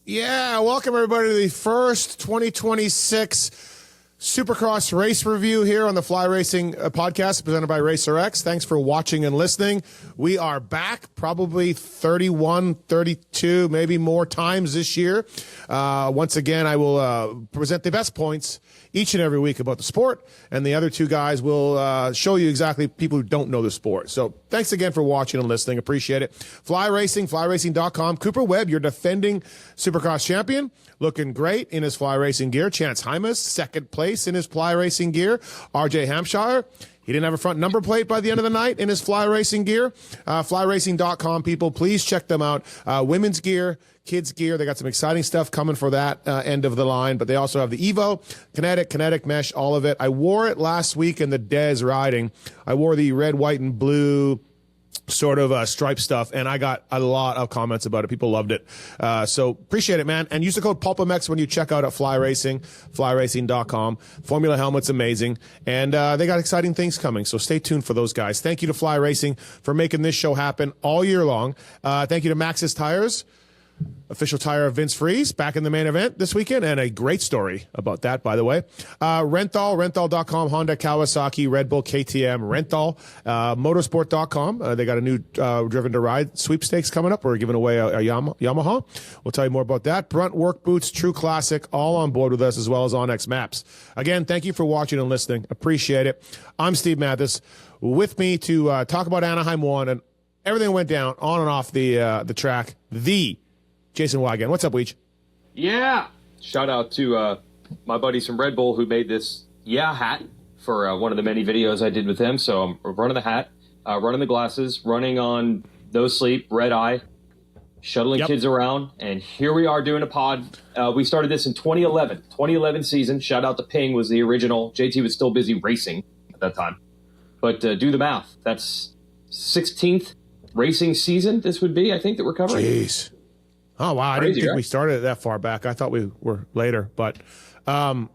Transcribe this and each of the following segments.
Yeah, welcome everybody to the first 2026 Supercross race review here on the Fly Racing podcast presented by RacerX. Thanks for watching and listening. We are back probably 31, 32, maybe more times this year. Once again, I will present the best points each and every week about the sport, and the other two guys will show you exactly people who don't know the sport. So thanks again for watching and listening. Appreciate it. Fly Racing, flyracing.com. Cooper Webb, your defending Supercross champion, looking great in his Fly Racing gear. Chance Hymas, second place in his Fly Racing gear. RJ Hampshire, he didn't have a front number plate by the end of the night in his Fly Racing gear. Flyracing.com, people, please check them out. Women's gear, kids gear, they got some exciting stuff coming for that end of the line, but they also have the Evo, kinetic mesh, all of it. I wore it last week in the Des riding. I wore the red, white, and blue sort of stripe stuff, and I got a lot of comments about it. People loved it. So appreciate it, man. And use the code PulpMX when you check out at Fly Racing, flyracing.com. Formula helmet's amazing, and they got exciting things coming, so stay tuned for those guys. Thank you to Fly Racing for making this show happen all year long. Thank you to Max's Tires, official tire of Vince Friese, back in the main event this weekend, and a great story about that, by the way. Renthal.com, Honda, Kawasaki, Red Bull, KTM, Renthal, motorsport.com. They got a new Driven to Ride sweepstakes coming up. We're giving away a Yamaha. We'll tell you more about that. Brunt Work Boots, True Classic, all on board with us, as well as OnX Maps. Again, thank you for watching and listening. Appreciate it. I'm Steve Mathis. With me to talk about Anaheim 1 and everything that went down on and off the track, the Jason Wigan. What's up, Weech? Yeah. Shout out to my buddies from Red Bull who made this hat for one of the many videos I did with them. So I'm running the hat, running the glasses, running on no sleep, red eye, shuttling kids around. And here we are doing a pod. We started this in 2011 season. Shout out to Ping, was the original. JT was still busy racing at that time. But do the math. That's 16th racing season this would be, I think, that we're covering. Jeez. Oh, wow. I didn't think we started that far back. I thought we were later. But all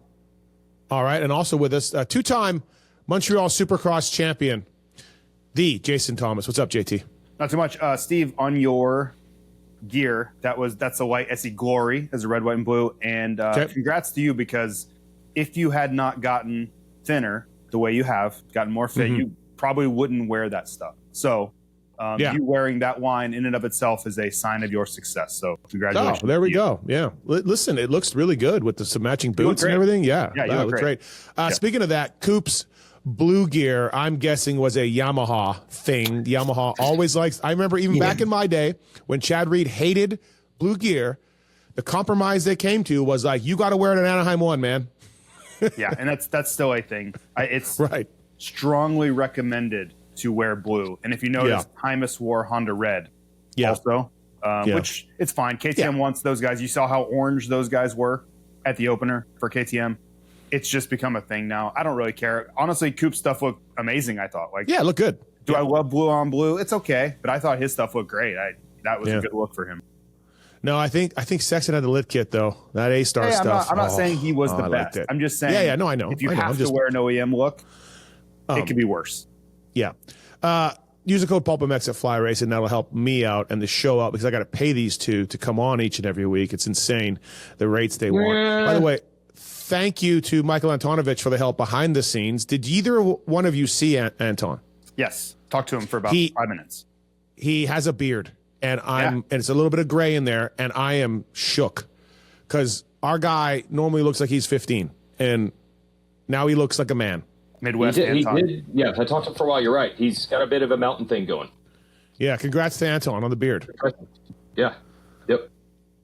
right. And also with us, two-time Montreal Supercross champion, the Jason Thomas. What's up, JT? Not too much. Steve, on your gear, that's the white SE Glory as a red, white, and blue. And congrats to you, because if you had not gotten thinner the way you have, gotten more fit, you probably wouldn't wear that stuff. So you wearing that wine in and of itself is a sign of your success. So congratulations. Oh, there we go. Yeah. Listen, it looks really good with the matching boots and everything. Yeah. Yeah, you look great. Speaking of that, Coop's blue gear, I'm guessing, was a Yamaha thing. Yamaha always likes, I remember even back in my day when Chad Reed hated blue gear, the compromise they came to was like, you got to wear it at Anaheim 1, man. Yeah. And that's still a thing. It's right. Strongly recommended to wear blue. And if you notice, Hymas wore Honda red also, which it's fine. KTM wants those guys. You saw how orange those guys were at the opener for KTM. It's just become a thing now. I don't really care. Honestly, Coop's stuff looked amazing, I thought. Look good. Do I love blue on blue? It's okay, but I thought his stuff looked great. That was a good look for him. No, I think Sexton had the lit kit, though. That A-Star stuff. I'm not saying he was the best. I'm just saying. I know. If you have to wear an OEM look, it could be worse. Yeah. Use the code PulpMX at Fly Racing. That'll help me out and the show out, because I got to pay these two to come on each and every week. It's insane, the rates they want. By the way, thank you to Michael Antonovich for the help behind the scenes. Did either one of you see Anton? Yes. Talk to him for about 5 minutes. He has a beard, and and it's a little bit of gray in there, and I am shook, because our guy normally looks like he's 15, and now he looks like a man. Midwest he did. Yeah, I talked to him for a while. You're right. He's got a bit of a mountain thing going. Yeah, congrats to Anton on the beard. Yeah. Yep.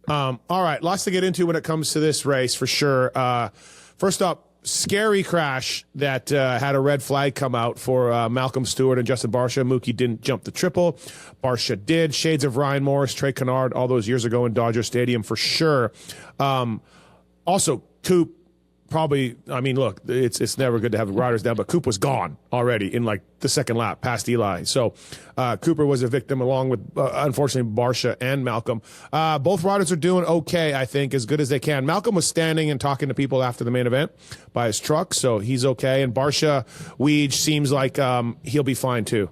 All right, lots to get into when it comes to this race, for sure. First up, scary crash that had a red flag come out for Malcolm Stewart and Justin Barcia. Mookie didn't jump the triple. Barcia did. Shades of Ryan Morris, Trey Kennard, all those years ago in Dodger Stadium, for sure. Also, Coop, probably, I mean, look, it's never good to have riders down, but Coop was gone already in like the second lap past Eli. So Cooper was a victim, along with, unfortunately, Barcia and Malcolm. Both riders are doing okay, I think, as good as they can. Malcolm was standing and talking to people after the main event by his truck, so he's okay. And Barcia, Weege, seems like he'll be fine too.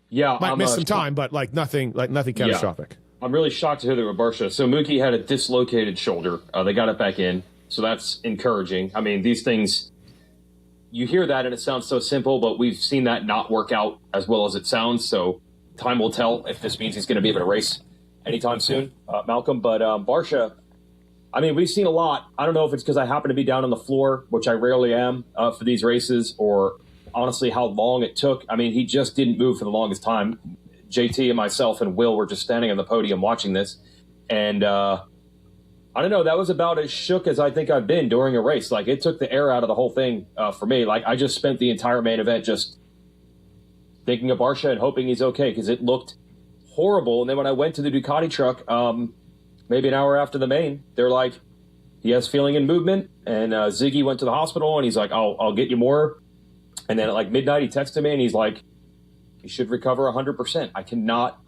Yeah. Might miss some time, but like nothing catastrophic. I'm really shocked to hear that with Barsha. So Mookie had a dislocated shoulder. They got it back in, so that's encouraging. I mean, these things, you hear that and it sounds so simple, but we've seen that not work out as well as it sounds. So time will tell if this means he's going to be able to race anytime soon, Malcolm. But Barsha, I mean, we've seen a lot. I don't know if it's because I happen to be down on the floor, which I rarely am for these races, or honestly how long it took. I mean, he just didn't move for the longest time. JT and myself and Will were just standing on the podium watching this. And I don't know, that was about as shook as I think I've been during a race. Like, it took the air out of the whole thing for me. Like, I just spent the entire main event just thinking of Barsha and hoping he's okay, because it looked horrible. And then when I went to the Ducati truck, maybe an hour after the main, they're like, he has feeling in movement. And Ziggy went to the hospital and he's like, I'll get you more. And then at like midnight, he texted me and he's like, he should recover 100%. I cannot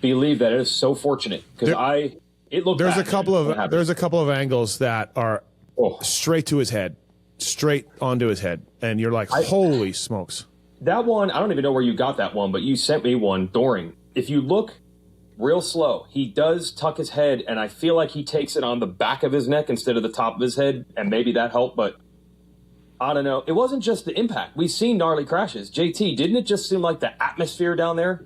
believe that. It is so fortunate because it looked. There's a couple of angles that are straight to his head, straight onto his head, and you're like, holy smokes. That one, I don't even know where you got that one, but you sent me one during. If you look real slow, he does tuck his head, and I feel like he takes it on the back of his neck instead of the top of his head, and maybe that helped, but I don't know. It wasn't just the impact. We've seen gnarly crashes. JT, didn't it just seem like the atmosphere down there?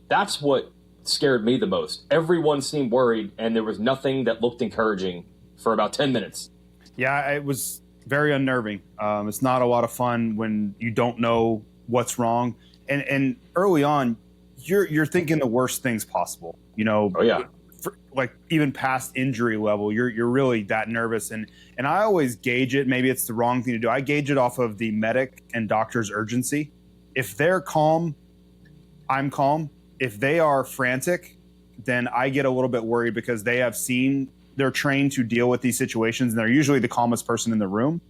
That's what scared me the most. Everyone seemed worried, and there was nothing that looked encouraging for about 10 minutes. Yeah, it was very unnerving. It's not a lot of fun when you don't know what's wrong. And early on, you're thinking the worst things possible. You know, like even past injury level, you're really that nervous. And I always gauge it. Maybe it's the wrong thing to do. I gauge it off of the medic and doctor's urgency. If they're calm, I'm calm. If they are frantic, then I get a little bit worried because they're trained to deal with these situations, and they're usually the calmest person in the room.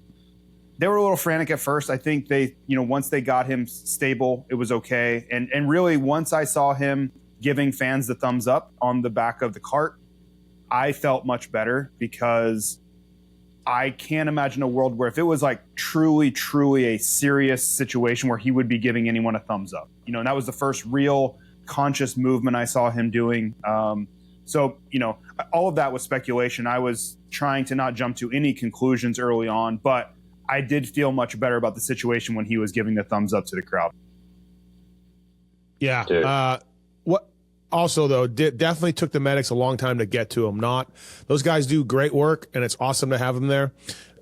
They were a little frantic at first. I think once they got him stable, it was okay. And really, once I saw him giving fans the thumbs up on the back of the cart, I felt much better, because I can't imagine a world where if it was like truly, truly a serious situation where he would be giving anyone a thumbs up. And that was the first real conscious movement I saw him doing. So, all of that was speculation. I was trying to not jump to any conclusions early on, but I did feel much better about the situation when he was giving the thumbs up to the crowd. Yeah. Also, though, definitely took the medics a long time to get to him. Those guys do great work, and it's awesome to have them there.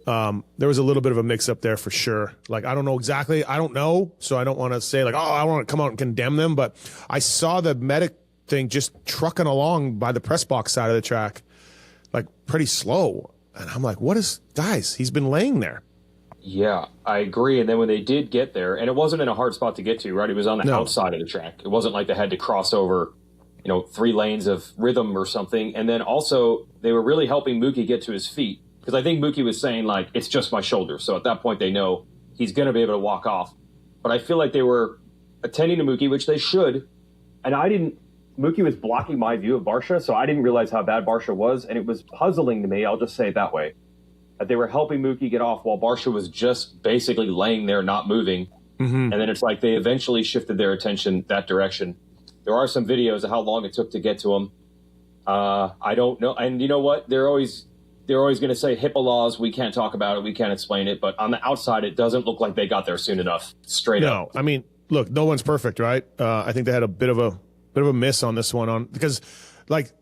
There was a little bit of a mix-up there for sure. Like, I don't know exactly. I don't know, so I don't want to say, like, I want to come out and condemn them. But I saw the medic thing just trucking along by the press box side of the track, like, pretty slow. And I'm like, guys, he's been laying there. Yeah, I agree. And then when they did get there, and it wasn't in a hard spot to get to, right? It was on the outside of the track. It wasn't like they had to cross over 3 lanes of rhythm or something. And then also they were really helping Mookie get to his feet, because I think Mookie was saying, like, it's just my shoulder. So at that point they know he's going to be able to walk off. But I feel like they were attending to Mookie, which they should. And Mookie was blocking my view of Barsha, so I didn't realize how bad Barsha was. And it was puzzling to me, I'll just say it that way, that they were helping Mookie get off while Barsha was just basically laying there, not moving. Mm-hmm. And then it's like they eventually shifted their attention that direction. There are some videos of how long it took to get to him. I don't know. And you know what? They're always going to say HIPAA laws. We can't talk about it. We can't explain it. But on the outside, it doesn't look like they got there soon enough. Straight up. No, I mean, look, no one's perfect, right? I think they had a bit of a miss on this one because, like,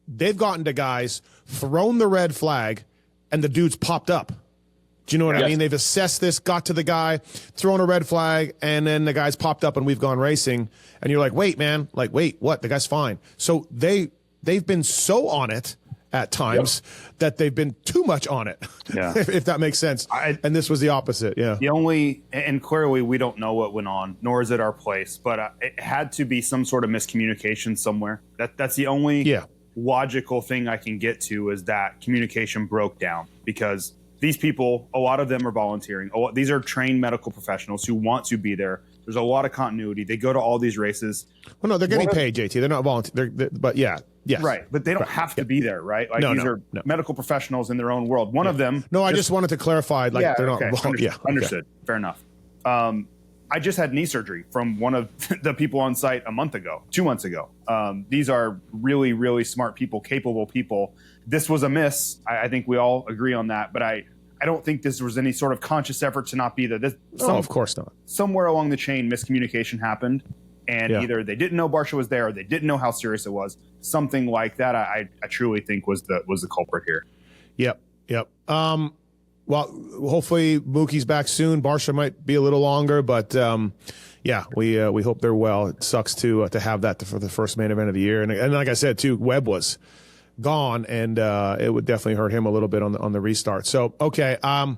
they've gotten to guys, thrown the red flag, and the dude's popped up. Do you know what I mean? They've assessed this, got to the guy, thrown a red flag, and then the guy's popped up and we've gone racing. And you're like, wait, man, wait, what? The guy's fine. So they've been so on it at times that they've been too much on it, if that makes sense. And this was the opposite, yeah. And clearly we don't know what went on, nor is it our place, but it had to be some sort of miscommunication somewhere. That's the only logical thing I can get to, is that communication broke down, because these people, a lot of them are volunteering. These are trained medical professionals who want to be there. There's a lot of continuity. They go to all these races. Well, no, they're getting paid, JT. They're not volunteering. But yes. Right, but they don't have to be there, right? Like, these are medical professionals in their own world. One of them. No, I just wanted to clarify. Like, they're not. Understood. Fair enough. I just had knee surgery from one of the people on site 2 months ago. These are really, really smart people, capable people. This was a miss. I think we all agree on that. But I don't think this was any sort of conscious effort to not be there. Of course not. Somewhere along the chain, miscommunication happened. And either they didn't know Barcia was there or they didn't know how serious it was. Something like that, I truly think was the culprit here. Yep. Well, hopefully Mookie's back soon. Barcia might be a little longer, but we hope they're well. It sucks to have that for the first main event of the year. And like I said, too, Webb was gone, and it would definitely hurt him a little bit on the restart. So, okay, I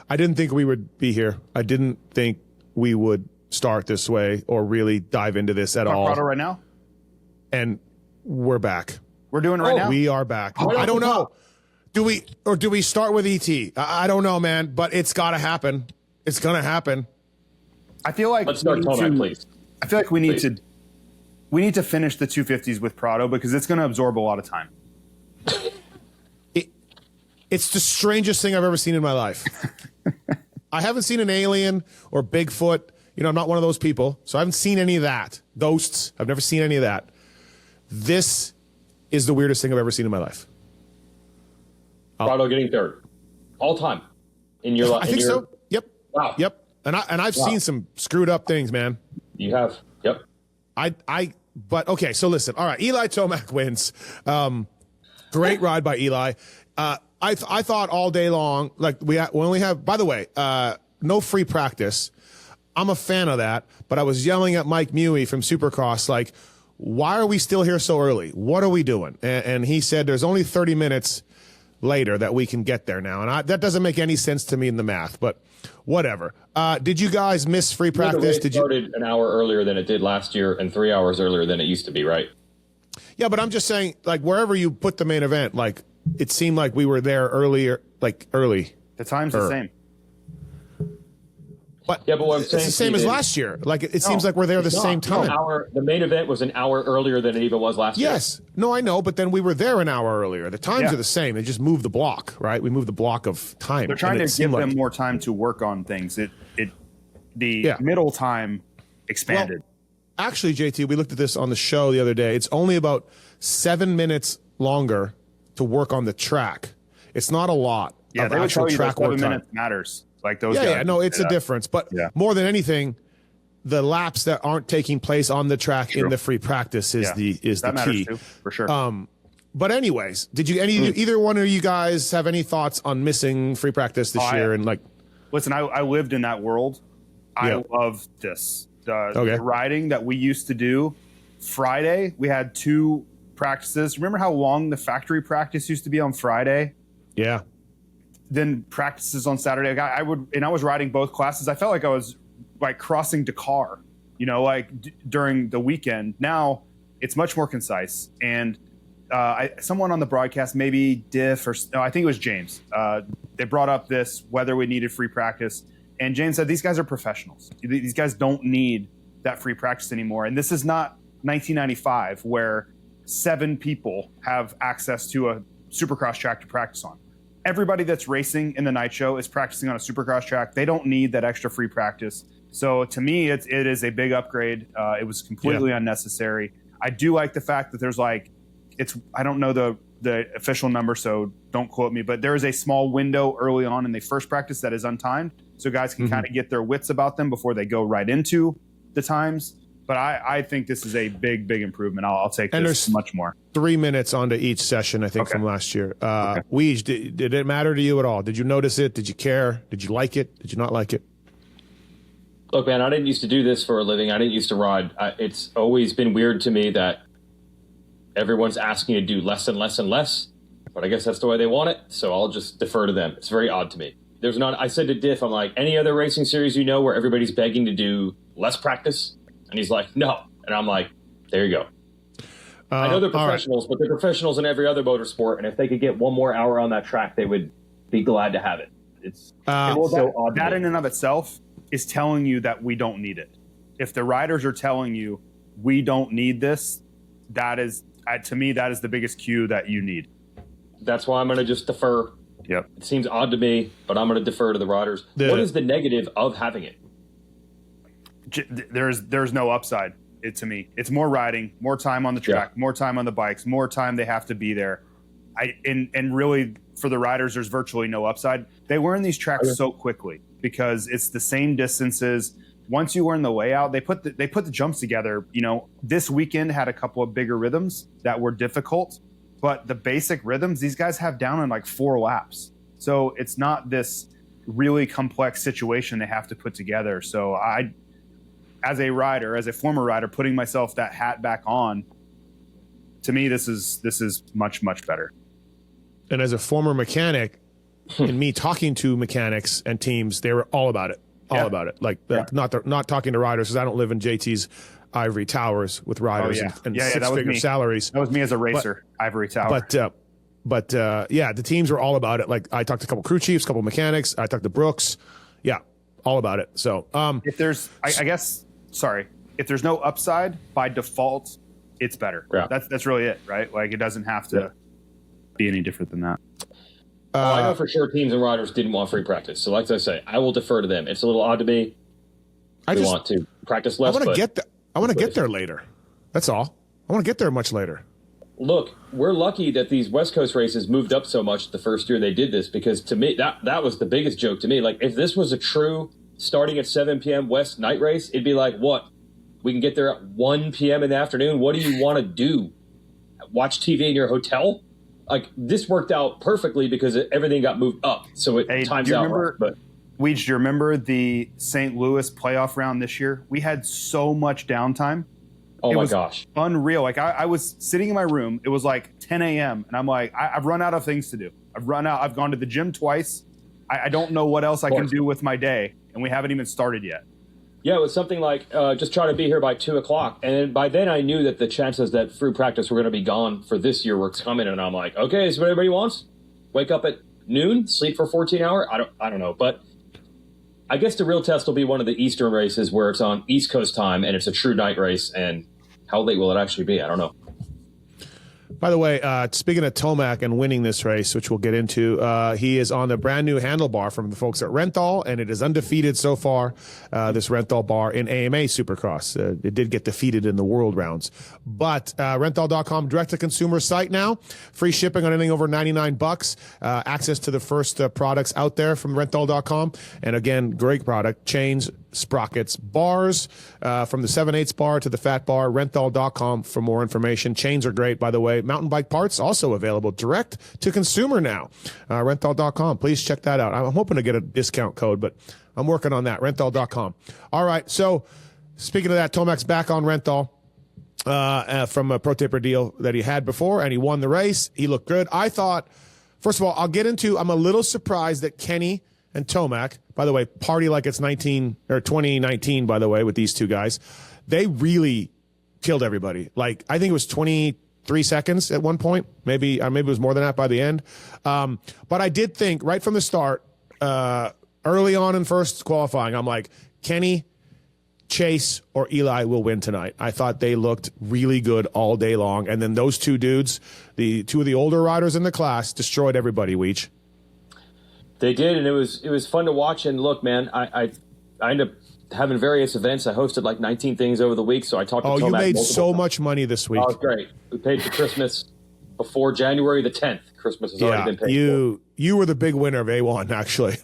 didn't think we would be here. I didn't think we would start this way or really dive into this at all. Prado right now? And we're back. We're doing it right now? We are back. I don't know. Do we start with ET? I don't know, man, but it's got to happen. It's going to happen. I feel like let's start Tomac, please. I feel like we need to finish the 250s with Prado because it's going to absorb a lot of time. It's the strangest thing I've ever seen in my life. I haven't seen an alien or Bigfoot. I'm not one of those people, so I haven't seen any of that. Ghosts, I've never seen any of that. This is the weirdest thing I've ever seen in my life. Prado getting third, all time in your life. I think so. Yep. Wow. Yep. And I've seen some screwed up things, man. You have. Yep. But okay. So listen. All right. Eli Tomac wins. Great ride by Eli. I thought all day long, like we only have. By the way, no free practice. I'm a fan of that, but I was yelling at Mike Mewey from Supercross, like, why are we still here so early? What are we doing? And he said there's only 30 minutes later that we can get there now. And that doesn't make any sense to me in the math, but whatever. Did you guys miss free practice? It started an hour earlier than it did last year and 3 hours earlier than it used to be, right? Yeah, but I'm just saying, like, wherever you put the main event, like, it seemed like we were there earlier, like, early. The time's the same. But yeah, but what I'm saying it's the same as last year. Like it seems like we're there the same time. The main event was an hour earlier than it even was last year. Yes, no, I know, but then we were there an hour earlier. The times are the same. They just moved the block, right? We moved the block of time. They're trying to give them more time to work on things. The middle time expanded. Well, actually, JT, we looked at this on the show the other day. It's only about 7 minutes longer to work on the track. It's not a lot. Yeah, they would tell you track 7 minutes matters. Like those guys. No, it's a difference. But more than anything, the laps that aren't taking place on the track in the free practice is the key. Too, for sure. But anyways, did you either one of you guys have any thoughts on missing free practice this year? And like, listen, I lived in that world. I love this. The riding that we used to do. Friday, we had 2 practices. Remember how long the factory practice used to be on Friday? Yeah. Then practices on Saturday. I was riding both classes. I felt like I was like crossing Dakar, during the weekend. Now it's much more concise. And someone on the broadcast, maybe Diff I think it was James. They brought up this whether we needed free practice, and James said these guys are professionals. These guys don't need that free practice anymore. And this is not 1995 where 7 people have access to a Supercross track to practice on. Everybody that's racing in the night show is practicing on a Supercross track. They don't need that extra free practice. So to me, it is a big upgrade. It was completely unnecessary. I do like the fact that there's I don't know the official number, so don't quote me, but there is a small window early on in the first practice that is untimed. So guys can kind of get their wits about them before they go right into the times. But I think this is a big, big improvement. I'll take this much more. 3 minutes onto each session, I think, from last year. Weege, did it matter to you at all? Did you notice it? Did you care? Did you like it? Did you not like it? Look, man, I didn't used to do this for a living. I didn't used to ride. It's always been weird to me that everyone's asking you to do less and less and less. But I guess that's the way they want it, so I'll just defer to them. It's very odd to me. I said to Diff, I'm like, any other racing series where everybody's begging to do less practice? And he's like, no. And I'm like, there you go. I know they're professionals, but they're professionals in every other motorsport. And if they could get 1 more hour on that track, they would be glad to have it. It's so odd. That in and of itself is telling you that we don't need it. If the riders are telling you we don't need this, that is, to me, that is the biggest cue that you need. That's why I'm going to just defer. Yep. It seems odd to me, but I'm going to defer to the riders. What is the negative of having it? there's no upside. To me, it's more riding, more time on the track, more time on the bikes, more time they have to be there. And really for the riders, there's virtually no upside. They learn these tracks so quickly because it's the same distances. Once you learn the layout, they put the jumps together. You know, this weekend had a couple of bigger rhythms that were difficult, but the basic rhythms these guys have down in like 4 laps. So it's not this really complex situation they have to put together. So as a rider, as a former rider, putting myself that hat back on, to me, this is much, much better. And as a former mechanic, and me talking to mechanics and teams, they were all about it. All about it. Like not talking to riders, because I don't live in JT's ivory towers with riders and six-figure salaries. That was me as a racer, ivory tower. But the teams were all about it. Like I talked to a couple crew chiefs, a couple mechanics. I talked to Brooks. Yeah, all about it. So if there's, if there's no upside by default, it's better. Yeah. That's really it, right? Like it doesn't have to be any different than that. I know for sure teams and riders didn't want free practice. So like I say, I will defer to them. It's a little odd to me. I want to practice less. I want to get there later. That's all. I want to get there much later. Look, we're lucky that these West Coast races moved up so much the first year they did this, because to me, that was the biggest joke to me. Like if this was a true starting at 7 p.m. West night race, it'd be like, what? We can get there at 1 p.m. in the afternoon. What do you want to do? Watch TV in your hotel? Like this worked out perfectly because everything got moved up. So it times out. Weege, do you remember the St. Louis playoff round this year? We had so much downtime. Oh my gosh. Unreal. Like I was sitting in my room. It was like 10 a.m. And I'm like, I've run out of things to do. I've gone to the gym twice. I don't know what else I can do with my day. And we haven't even started yet. Yeah, it was something like just try to be here by 2 o'clock. And by then I knew that the chances that free practice were going to be gone for this year were coming. And I'm like, okay, is what everybody wants? Wake up at noon, sleep for 14 hours? I don't know. But I guess the real test will be one of the Eastern races where it's on East Coast time and it's a true night race. And how late will it actually be? I don't know. By the way, speaking of Tomac and winning this race, which we'll get into, he is on the brand new handlebar from the folks at Renthal, and it is undefeated so far, this Renthal bar in AMA Supercross. It did get defeated in the world rounds. But Renthal.com, direct-to-consumer site now, free shipping on anything over $99, access to the first products out there from Renthal.com. And again, great product, chains, sprockets, bars, from the 7/8 bar to the fat bar. Renthal.com for more information. Chains are great, by the way. Mountain bike parts also available direct to consumer now. Renthal.com. Please check that out. I'm hoping to get a discount code, but I'm working on that. Renthal.com. All right. So speaking of that, Tomac's back on Renthal from a pro taper deal that he had before, and he won the race. He looked good. I thought, first of all, I'm a little surprised that Kenny and Tomac, by the way, party like it's 2019, by the way, with these two guys. They really killed everybody. Like, I think it was 23 seconds at one point. Maybe it was more than that by the end. But I did think right from the start, early on in first qualifying, I'm like, Kenny, Chase, or Eli will win tonight. I thought they looked really good all day long. And then those two dudes, the two of the older riders in the class, destroyed everybody, Weech. They did, and it was fun to watch. And look, man, I ended up having various events. I hosted like 19 things over the week, so I talked to Tomac. You made so much money this week. Oh, it was great. We paid for Christmas before January the 10th. Christmas has already been paid for. You were the big winner of A1, actually.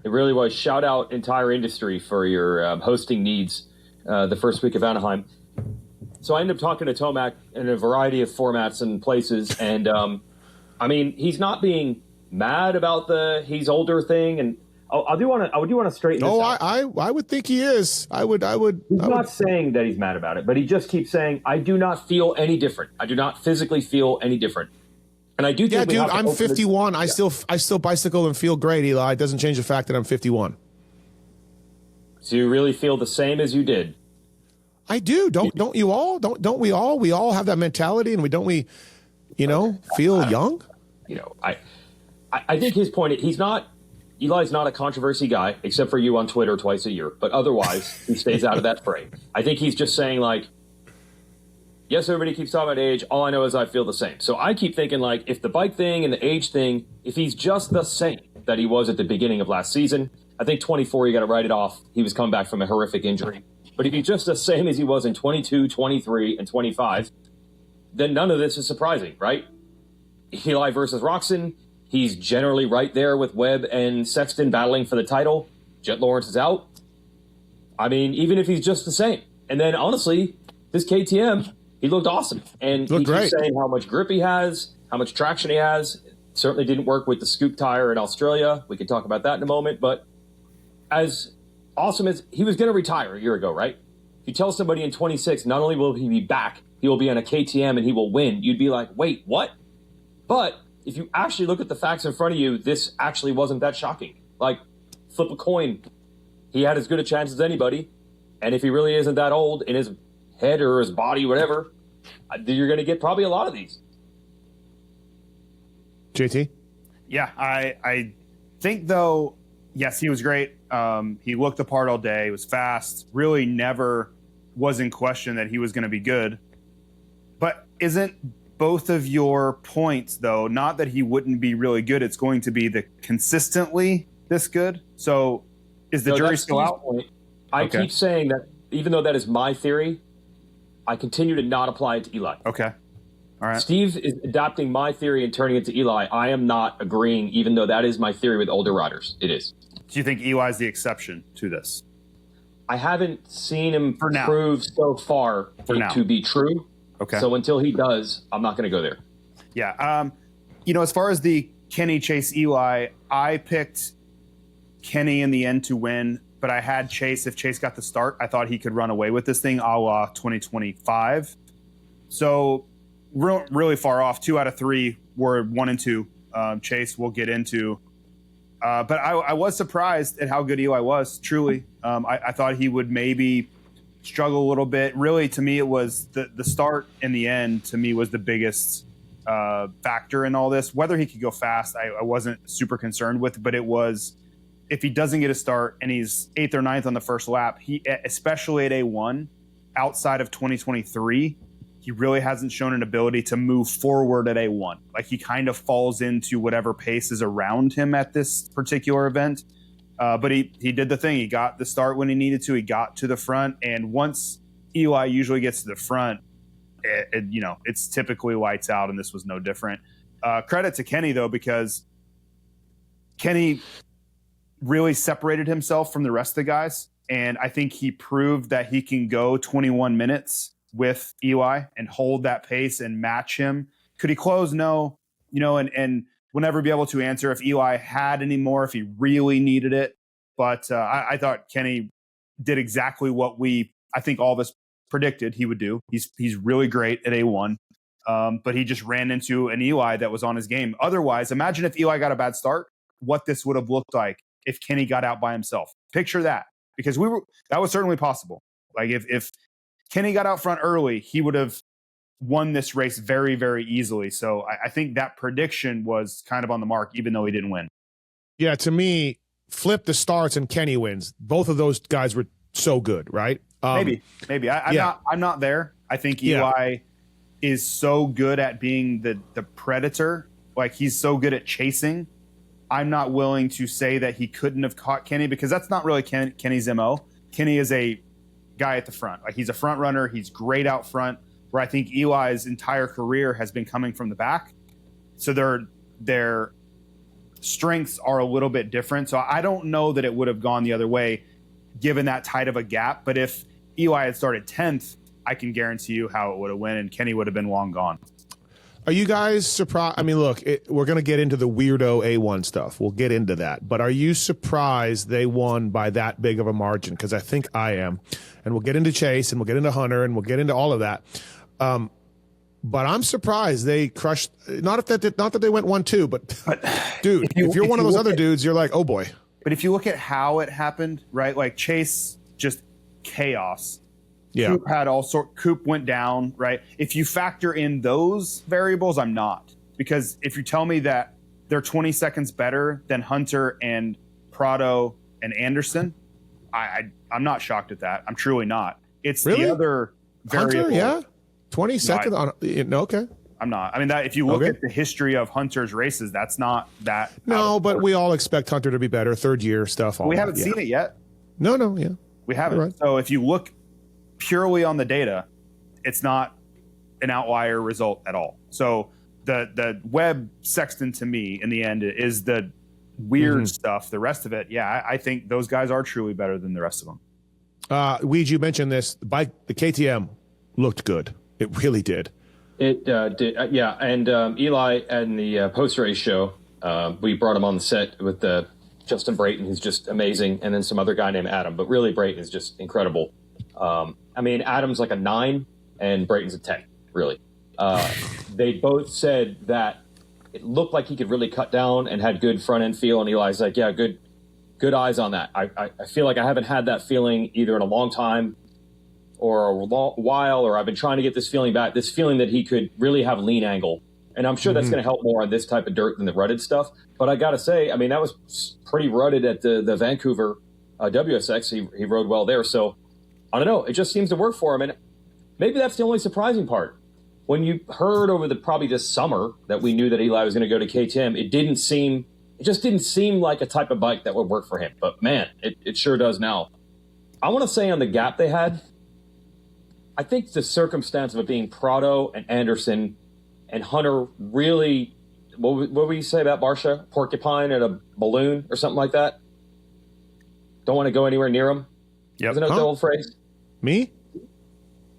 It really was. Shout out entire industry for your hosting needs the first week of Anaheim. So I ended up talking to Tomac in a variety of formats and places, and I mean, he's not being mad about the he's older thing, and I do want to straighten this out. I would think he is. He's not saying that he's mad about it, but he just keeps saying, I do not feel any different. I do not physically feel any different. And I do think dude, I'm 51. I still bicycle and feel great, Eli. It doesn't change the fact that I'm 51. So you really feel the same as you did? I do. Don't you all? Don't we all? We all have that mentality, and feel young? I think his point, Eli's not a controversy guy, except for you on Twitter twice a year. But otherwise, he stays out of that fray. I think he's just saying, like, yes, everybody keeps talking about age. All I know is I feel the same. So I keep thinking, like, if the bike thing and the age thing, if he's just the same that he was at the beginning of last season, I think 24, you got to write it off. He was coming back from a horrific injury. But if he's just the same as he was in 22, 23, and 25, then none of this is surprising, right? Eli versus Roczen, he's generally right there with Webb and Sexton battling for the title. Jet Lawrence is out. I mean, even if he's just the same. And then, honestly, this KTM, he looked awesome. And he keeps saying how much grip he has, how much traction he has. Certainly didn't work with the scoop tire in Australia. We can talk about that in a moment. But as awesome as he was going to retire a year ago, right? If you tell somebody in 26, not only will he be back, he will be on a KTM and he will win. You'd be like, wait, what? But if you actually look at the facts in front of you, this actually wasn't that shocking. Like, flip a coin. He had as good a chance as anybody. And if he really isn't that old in his head or his body, whatever, you're going to get probably a lot of these. JT? Yeah, I think, though, yes, he was great. He looked the part all day. He was fast. Really never was in question that he was going to be good. But isn't both of your points, though, not that he wouldn't be really good, it's going to be the consistently this good? So is the jury still out? I keep saying that even though that is my theory, I continue to not apply it to Eli. Okay. All right. Steve is adopting my theory and turning it to Eli. I am not agreeing, even though that is my theory with older riders. It is. Do you think Eli's the exception to this? I haven't seen him prove so far to be true. Okay. So until he does, I'm not going to go there. Yeah. As far as the Kenny Chase Eli, I picked Kenny in the end to win, but I had Chase. If Chase got the start, I thought he could run away with this thing a la 2025. So really far off. 2 out of 3 were 1 and 2. Chase we'll get into. But I was surprised at how good Eli was, truly. I thought he would maybe struggle a little bit. Really, to me, it was the start and the end, to me, was the biggest factor in all this. Whether he could go fast, I wasn't super concerned with, but it was, if he doesn't get a start and he's 8th or 9th on the first lap, he, especially at A1, outside of 2023, he really hasn't shown an ability to move forward at A1. Like, he kind of falls into whatever pace is around him at this particular event. But he did the thing. He got the start when he needed to. He got to the front. And once Eli usually gets to the front, it's typically lights out, and this was no different. Credit to Kenny, though, because Kenny really separated himself from the rest of the guys. And I think he proved that he can go 21 minutes with Eli and hold that pace and match him. Could he close? No. And we'll never be able to answer if Eli had any more, if he really needed it. But I thought Kenny did exactly what I think all of us predicted he would do. He's really great at A1. But he just ran into an Eli that was on his game. Otherwise, imagine if Eli got a bad start, what this would have looked like if Kenny got out by himself. Picture that, because that was certainly possible. Like, if Kenny got out front early, he would have won this race very, very easily. So I think that prediction was kind of on the mark, even though he didn't win. Yeah, to me, flip the starts and Kenny wins. Both of those guys were so good, right? Maybe. I'm not there. I think Eli is so good at being the predator. Like, he's so good at chasing. I'm not willing to say that he couldn't have caught Kenny, because that's not really Kenny's MO. Kenny is a guy at the front. Like, he's a front runner. He's great out front, where I think Eli's entire career has been coming from the back. So their strengths are a little bit different. So I don't know that it would have gone the other way given that tight of a gap. But if Eli had started 10th, I can guarantee you how it would have went, and Kenny would have been long gone. Are you guys surprised? I mean, look, we're going to get into the weirdo A1 stuff. We'll get into that. But are you surprised they won by that big of a margin? Because I think I am. And we'll get into Chase, and we'll get into Hunter, and we'll get into all of that. But I'm surprised they crushed. Not that they went 1-2, but dude, if you're one of those other dudes, you're like, oh boy. But if you look at how it happened, right? Like, Chase, just chaos. Yeah. Coop went down, right? If you factor in those variables, I'm not. Because if you tell me that they're 20 seconds better than Hunter and Prado and Anderson, I'm not shocked at that. I'm truly not. It's really? The other variable. Hunter, yeah? 20 seconds on no, okay. I'm not. I mean, that if you look at the history of Hunter's races, that's not that. No, but we all expect Hunter to be better. Third year stuff. We haven't seen it yet. No, yeah. We haven't. Right. So if you look purely on the data, it's not an outlier result at all. So the Webb Sexton to me in the end is the weird stuff. The rest of it, yeah, I think those guys are truly better than the rest of them. Weed, you mentioned this. The KTM looked good. It really did. It did, yeah. And Eli and the post-race show, we brought him on the set with Justin Brayton, who's just amazing, and then some other guy named Adam. But really, Brayton is just incredible. I mean, Adam's like a 9, and Brayton's a 10, really. They both said that it looked like he could really cut down and had good front-end feel, and Eli's like, yeah, good eyes on that. I feel like I haven't had that feeling either in a long time or a while, or I've been trying to get this feeling back, this feeling that he could really have lean angle. And I'm sure that's going to help more on this type of dirt than the rutted stuff. But I got to say, I mean, that was pretty rutted at the Vancouver WSX. He rode well there. So I don't know. It just seems to work for him. And maybe that's the only surprising part. When you heard over probably this summer that we knew that Eli was going to go to KTM, it just didn't seem like a type of bike that would work for him. But man, it sure does now. I want to say on the gap they had, I think the circumstance of it being Prado and Anderson and Hunter really, what would you say about Barsha? Porcupine and a balloon or something like that? Don't want to go anywhere near him? Yep. Isn't that the old phrase? Me?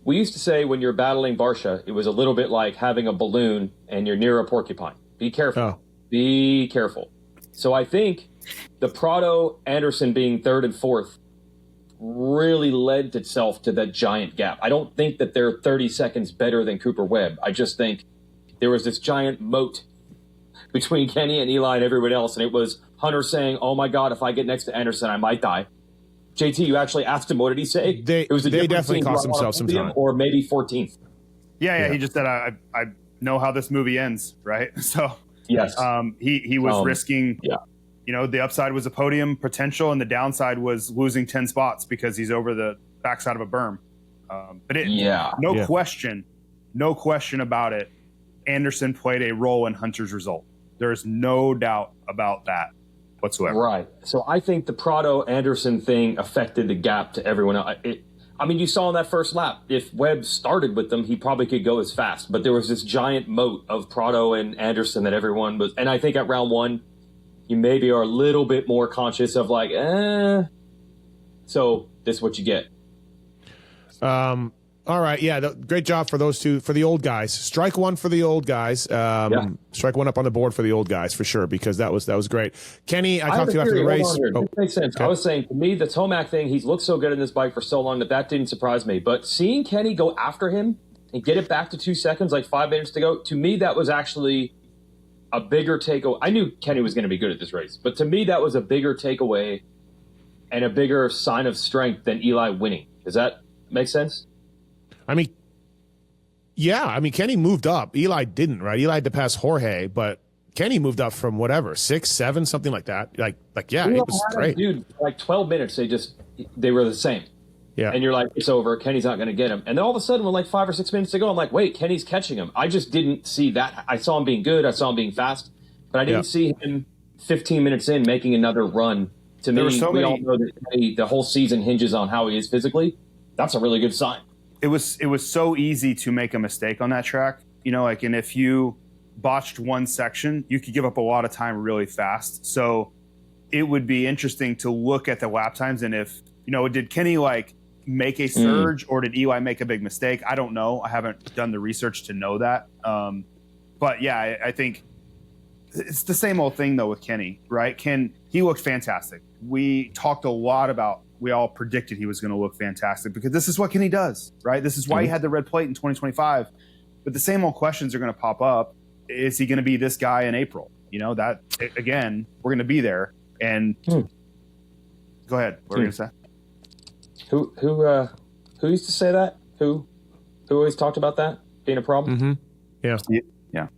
We used to say when you're battling Barsha, it was a little bit like having a balloon and you're near a porcupine. Be careful. Oh. Be careful. So I think the Prado Anderson being 3rd and 4th really led itself to that giant gap. I don't think that they're 30 seconds better than Cooper Webb. I just think there was this giant moat between Kenny and Eli and everyone else, and it was Hunter saying, oh my God, if I get next to Anderson, I might die. JT, you actually asked him, what did he say? They definitely cost themselves some time. Or maybe 14th. Yeah, he just said, I know how this movie ends, right? So yes, he was risking, the upside was a podium potential, and the downside was losing 10 spots because he's over the backside of a berm. No question about it. Anderson played a role in Hunter's result. There's no doubt about that whatsoever. Right. So I think the Prado-Anderson thing affected the gap to everyone else. You saw in that first lap, if Webb started with them, he probably could go as fast. But there was this giant moat of Prado and Anderson that everyone was. And I think at round 1, you maybe are a little bit more conscious of like, So this is what you get. All right, yeah, great job for those two, for the old guys. Strike one for the old guys. Strike one up on the board for the old guys for sure, because that was great. Kenny, I talked to you after the race. It makes sense. Okay. I was saying, to me, the Tomac thing, he's looked so good in this bike for so long that didn't surprise me. But seeing Kenny go after him and get it back to 2 seconds, like 5 minutes to go, to me, that was actually a bigger takeaway. I knew Kenny was going to be good at this race, but to me, that was a bigger takeaway and a bigger sign of strength than Eli winning. Does that make sense? Kenny moved up. Eli didn't, right? Eli had to pass Jorge, but Kenny moved up from whatever, 6, 7, something like that. It was great. Dude, like 12 minutes, they were the same. Yeah. And you're like, it's over. Kenny's not going to get him. And then all of a sudden, when like 5 or 6 minutes to go, I'm like, wait, Kenny's catching him. I just didn't see that. I saw him being good. I saw him being fast, but I didn't see him 15 minutes in making another run. To me, we all know that the whole season hinges on how he is physically. That's a really good sign. It was so easy to make a mistake on that track, and if you botched one section, you could give up a lot of time really fast. So it would be interesting to look at the lap times, and if, did Kenny make a surge or did Eli make a big mistake? I don't know. I haven't done the research to know that. But yeah, I think it's the same old thing though with Kenny, right? He looked fantastic. We talked a lot about, we all predicted he was going to look fantastic because this is what Kenny does, right? This is why he had the red plate in 2025. But the same old questions are going to pop up. Is he going to be this guy in April? That, again, we're going to be there. And go ahead. What were you going to say? Who used to say that? Who always talked about that being a problem? Mm-hmm. Yeah.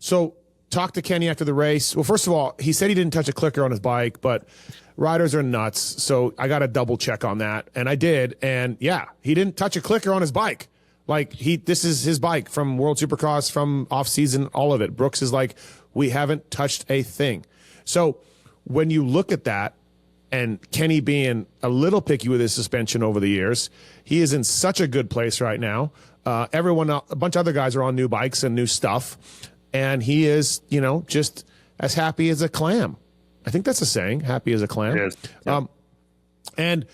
So talk to Kenny after the race. Well, first of all, he said he didn't touch a clicker on his bike, but riders are nuts. So I got to double check on that. And I did. And yeah, he didn't touch a clicker on his bike. This is his bike from World Supercross, from off season, all of it. Brooks is like, we haven't touched a thing. So when you look at that, and Kenny being a little picky with his suspension over the years. He is in such a good place right now. A bunch of other guys are on new bikes and new stuff, and he is, just as happy as a clam. I think that's a saying, happy as a clam. It is. Yeah. And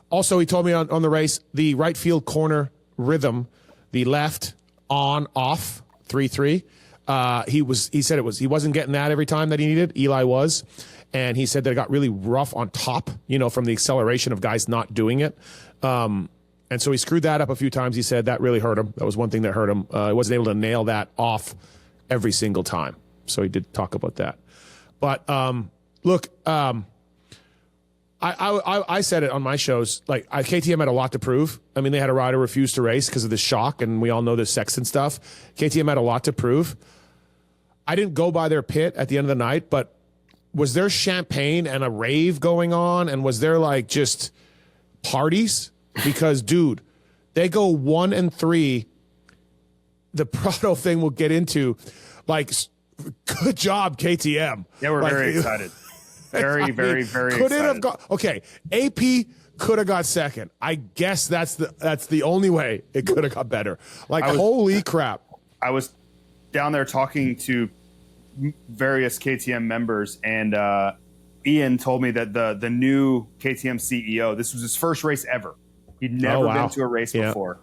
also he told me on the race, the right field corner rhythm, the left, on, off, 3-3. He said he wasn't getting that every time that he needed. Eli was. And he said that it got really rough on top, from the acceleration of guys not doing it. And so he screwed that up a few times. He said that really hurt him. That was one thing that hurt him. He wasn't able to nail that off every single time. So he did talk about that. But look, I said it on my shows. Like KTM had a lot to prove. I mean, they had a rider refuse to race because of the shock, and we all know the Sexton stuff. KTM had a lot to prove. I didn't go by their pit at the end of the night, but was there champagne and a rave going on, and was there like just parties? Because, dude, they go 1-3. The Prado thing we'll get into. Like, good job, KTM. Yeah, we're very excited. Very, very, very excited. Could it have got okay? AP could have got second. I guess that's the only way it could have got better. Like, holy crap! I was down there talking to various KTM members, and Ian told me that the new KTM CEO, this was his first race ever. He'd never been to a race before,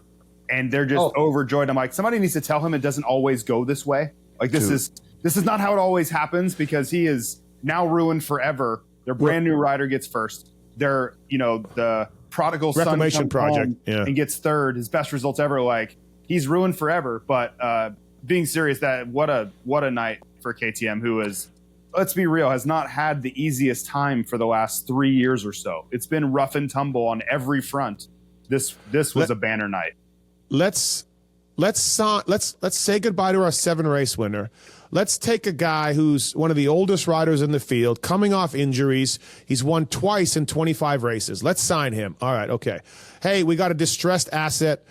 and they're just overjoyed. I'm like, somebody needs to tell him it doesn't always go this way. Like this is not how it always happens, because he is now ruined forever. Their brand new rider gets first. Their the prodigal son Reclamation project and gets third. His best results ever. Like, he's ruined forever. But being serious, that what a night for KTM, who is, let's be real, has not had the easiest time for the last 3 years or so. It's been rough and tumble on every front. This was a banner night. Let's say goodbye to our 7 race winner. Let's take a guy who's one of the oldest riders in the field, coming off injuries. He's won twice in 25 races. Let's sign him. All right, okay. Hey, we got a distressed asset.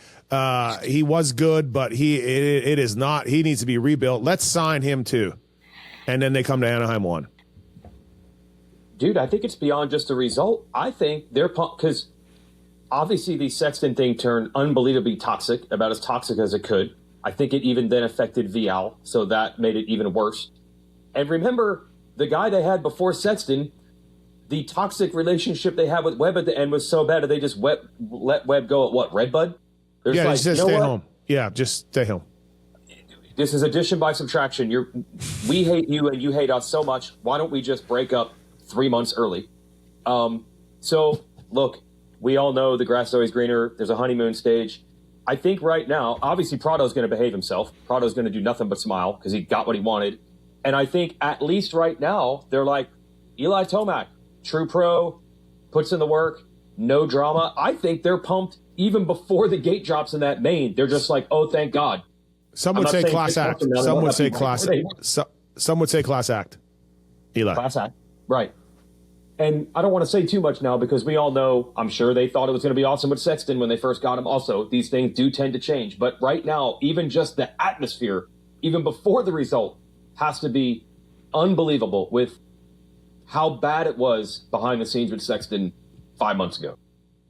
He was good, but it is not. He needs to be rebuilt. Let's sign him too. And then they come to Anaheim 1. Dude, I think it's beyond just a result. I think they're pumped because obviously the Sexton thing turned unbelievably toxic, about as toxic as it could. I think it even then affected Vial, so that made it even worse. And remember, the guy they had before Sexton, the toxic relationship they had with Webb at the end was so bad that they just let Webb go at what, Redbud? Just stay home. Yeah, just stay home. This is addition by subtraction. We hate you and you hate us so much. Why don't we just break up 3 months early? So, look, we all know the grass is always greener. There's a honeymoon stage. I think right now, obviously Prado's going to behave himself. Prado's going to do nothing but smile because he got what he wanted. And I think at least right now, they're like, Eli Tomac, true pro, puts in the work, no drama. I think they're pumped even before the gate drops in that main. They're just like, oh, thank God. Some would say class act. Some would say class act. Eli. Class act. Right. And I don't want to say too much now because we all know, I'm sure they thought it was going to be awesome with Sexton when they first got him. Also, these things do tend to change. But right now, even just the atmosphere, even before the result, has to be unbelievable with how bad it was behind the scenes with Sexton 5 months ago.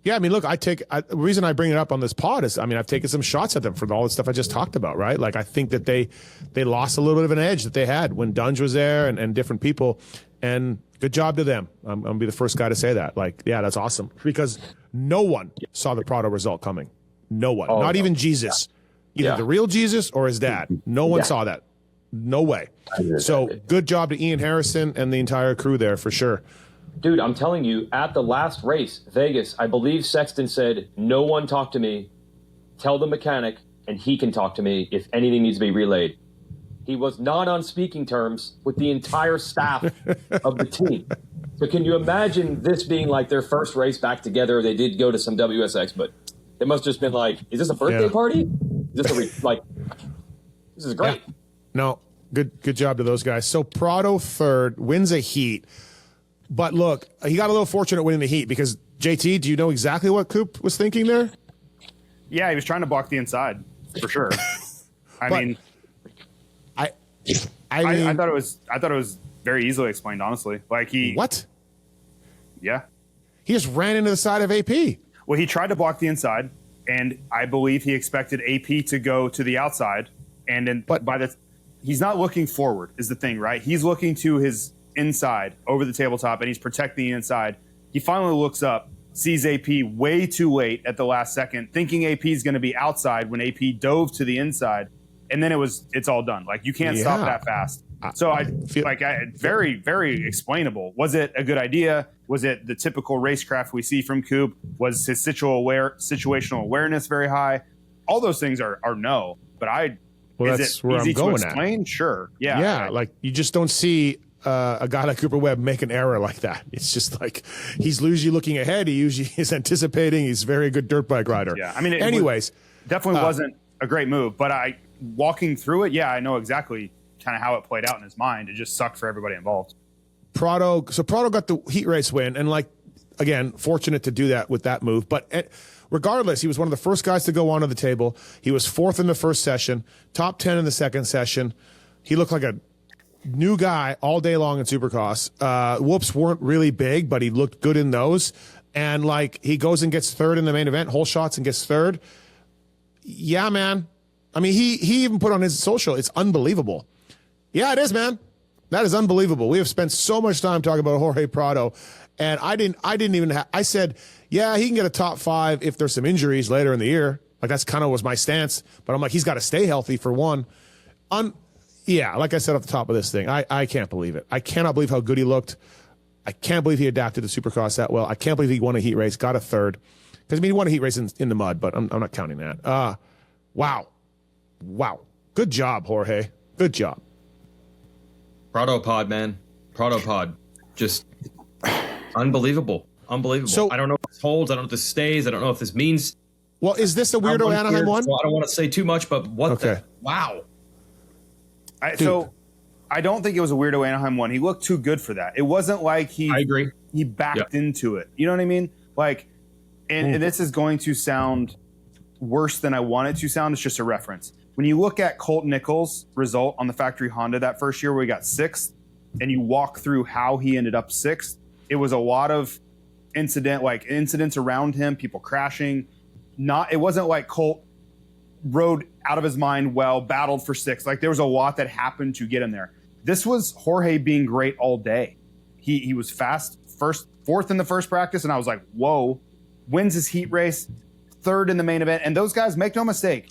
Yeah, I mean, look, the reason I bring it up on this pod is, I mean, I've taken some shots at them for all the stuff I just talked about, right? Like, I think that they lost a little bit of an edge that they had when Dunge was there and different people. And good job to them. I'm going to be the first guy to say that. Like, yeah, that's awesome. Because no one saw the Prado result coming. No one. Not even Jesus. Either the real Jesus or his dad. No one saw that. No way. So good job to Ian Harrison and the entire crew there for sure. Dude, I'm telling you, at the last race, Vegas, I believe Sexton said, no one talk to me. Tell the mechanic, and he can talk to me if anything needs to be relayed. He was not on speaking terms with the entire staff of the team. So can you imagine this being like their first race back together? They did go to some WSX, but it must have just been like, is this a birthday party? Is this this is great. Yeah. No, good job to those guys. So Prado third, wins a heat. But look, he got a little fortunate winning the heat because, JT, do you know exactly what Coop was thinking there? Yeah, he was trying to block the inside, for sure. I mean, I thought it was very easily explained, honestly. Like What? Yeah. He just ran into the side of AP. Well, he tried to block the inside, and I believe he expected AP to go to the outside. And then, he's not looking forward is the thing, right? He's looking to his inside over the tabletop, and he's protecting the inside. He finally looks up, sees AP way too late at the last second, thinking AP is going to be outside when AP dove to the inside. And then it's all done. Like, you can't stop that fast. So I feel like very, very explainable. Was it a good idea? Was it the typical racecraft we see from Coop? Was his situational awareness very high? All those things are no. But is it easy to explain? Sure. Yeah. Yeah. Like, you just don't see a guy like Cooper Webb make an error like that. It's just like he's usually looking ahead. He usually is anticipating. He's a very good dirt bike rider. Yeah. I mean, definitely wasn't a great move, but walking through it, I know exactly kind of how it played out in his mind. It just sucked for everybody involved. Prado got the heat race win, and again, fortunate to do that with that move. But regardless, he was one of the first guys to go onto the table. He was fourth in the first session, top 10 in the second session. He looked like a new guy all day long in Supercross. Whoops weren't really big, but he looked good in those. And he goes and gets third in the main event, whole shots, and gets third. Yeah, man. I mean, he even put on his social, it's unbelievable. Yeah, it is, man. That is unbelievable. We have spent so much time talking about Jorge Prado, and I said, yeah, he can get a top 5 if there's some injuries later in the year. That's kind of was my stance. But I'm like, he's got to stay healthy for one. Yeah, like I said off the top of this thing, I can't believe it. I cannot believe how good he looked. I can't believe he adapted to Supercross that well. I can't believe he won a heat race, got a third. Because, he won a heat race in the mud, but I'm not counting that. Wow. Good job, Jorge. Good job. Prado pod, man. Prado pod. Just unbelievable. So, I don't know if this holds. I don't know if this stays. I don't know if this means. Well, is this a weirdo Anaheim one? So I don't want to say too much, but wow. So I don't think it was a weirdo Anaheim one. He looked too good for that. It wasn't like I agree. He backed into it. You know what I mean? And this is going to sound worse than I want it to sound. It's just a reference. When you look at Colt Nichols' result on the factory Honda that first year where he got 6th, and you walk through how he ended up 6th, it was a lot of incidents around him, people crashing. It wasn't like Colt rode out of his mind battled for 6th. There was a lot that happened to get him there. This was Jorge being great all day. He was fast, 4th in the first practice, and I was like, whoa. Wins his heat race, 3rd in the main event. And those guys, make no mistake,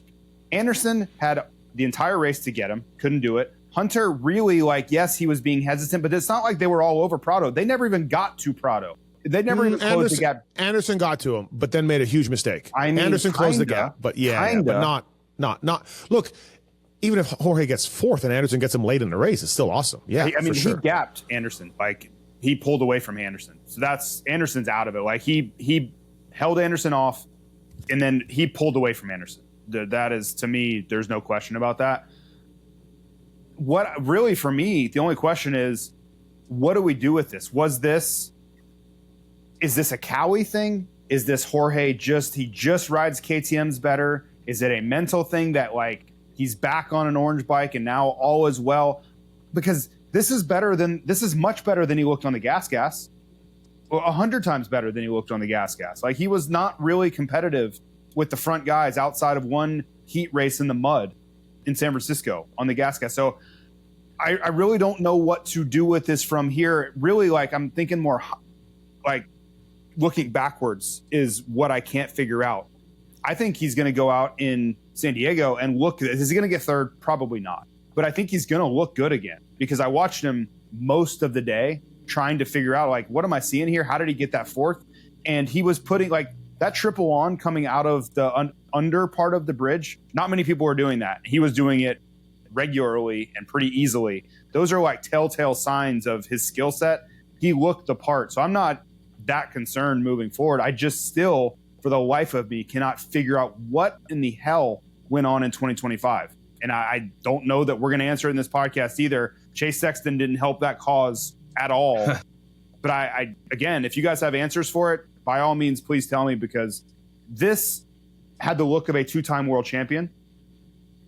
Anderson had the entire race to get him, couldn't do it. Hunter really, yes, he was being hesitant, but it's not like they were all over Prado. They never even got to Prado. They never even closed the gap. Anderson got to him, but then made a huge mistake. Anderson closed the gap, but but not. Look, even if Jorge gets 4th and Anderson gets him late in the race, it's still awesome. Yeah, he gapped Anderson. He pulled away from Anderson. So Anderson's out of it. He held Anderson off, and then he pulled away from Anderson. That is, to me, there's no question about that. What really, for me, the only question is, what do we do with this? Is this a Cowie thing? Is this Jorge he just rides KTMs better? Is it a mental thing that he's back on an orange bike and now all is well? Because this is much better than he looked on the gas. 100 times better than he looked on the gas. He was not really competitive with the front guys outside of one heat race in the mud in San Francisco on the gas. So I really don't know what to do with this from here. Really, I'm thinking more looking backwards is what I can't figure out. I think he's going to go out in San Diego and look. Is he going to get 3rd? Probably not. But I think he's going to look good again because I watched him most of the day trying to figure out what am I seeing here? How did he get that 4th? And he was putting that triple on coming out of the under part of the bridge. Not many people were doing that. He was doing it regularly and pretty easily. Those are telltale signs of his skill set. He looked the part. So I'm not that concerned moving forward. I just still, for the life of me, cannot figure out what in the hell went on in 2025. And I don't know that we're going to answer it in this podcast either. Chase Sexton didn't help that cause at all. But I again, if you guys have answers for it, by all means, please tell me, because this had the look of a 2-time world champion.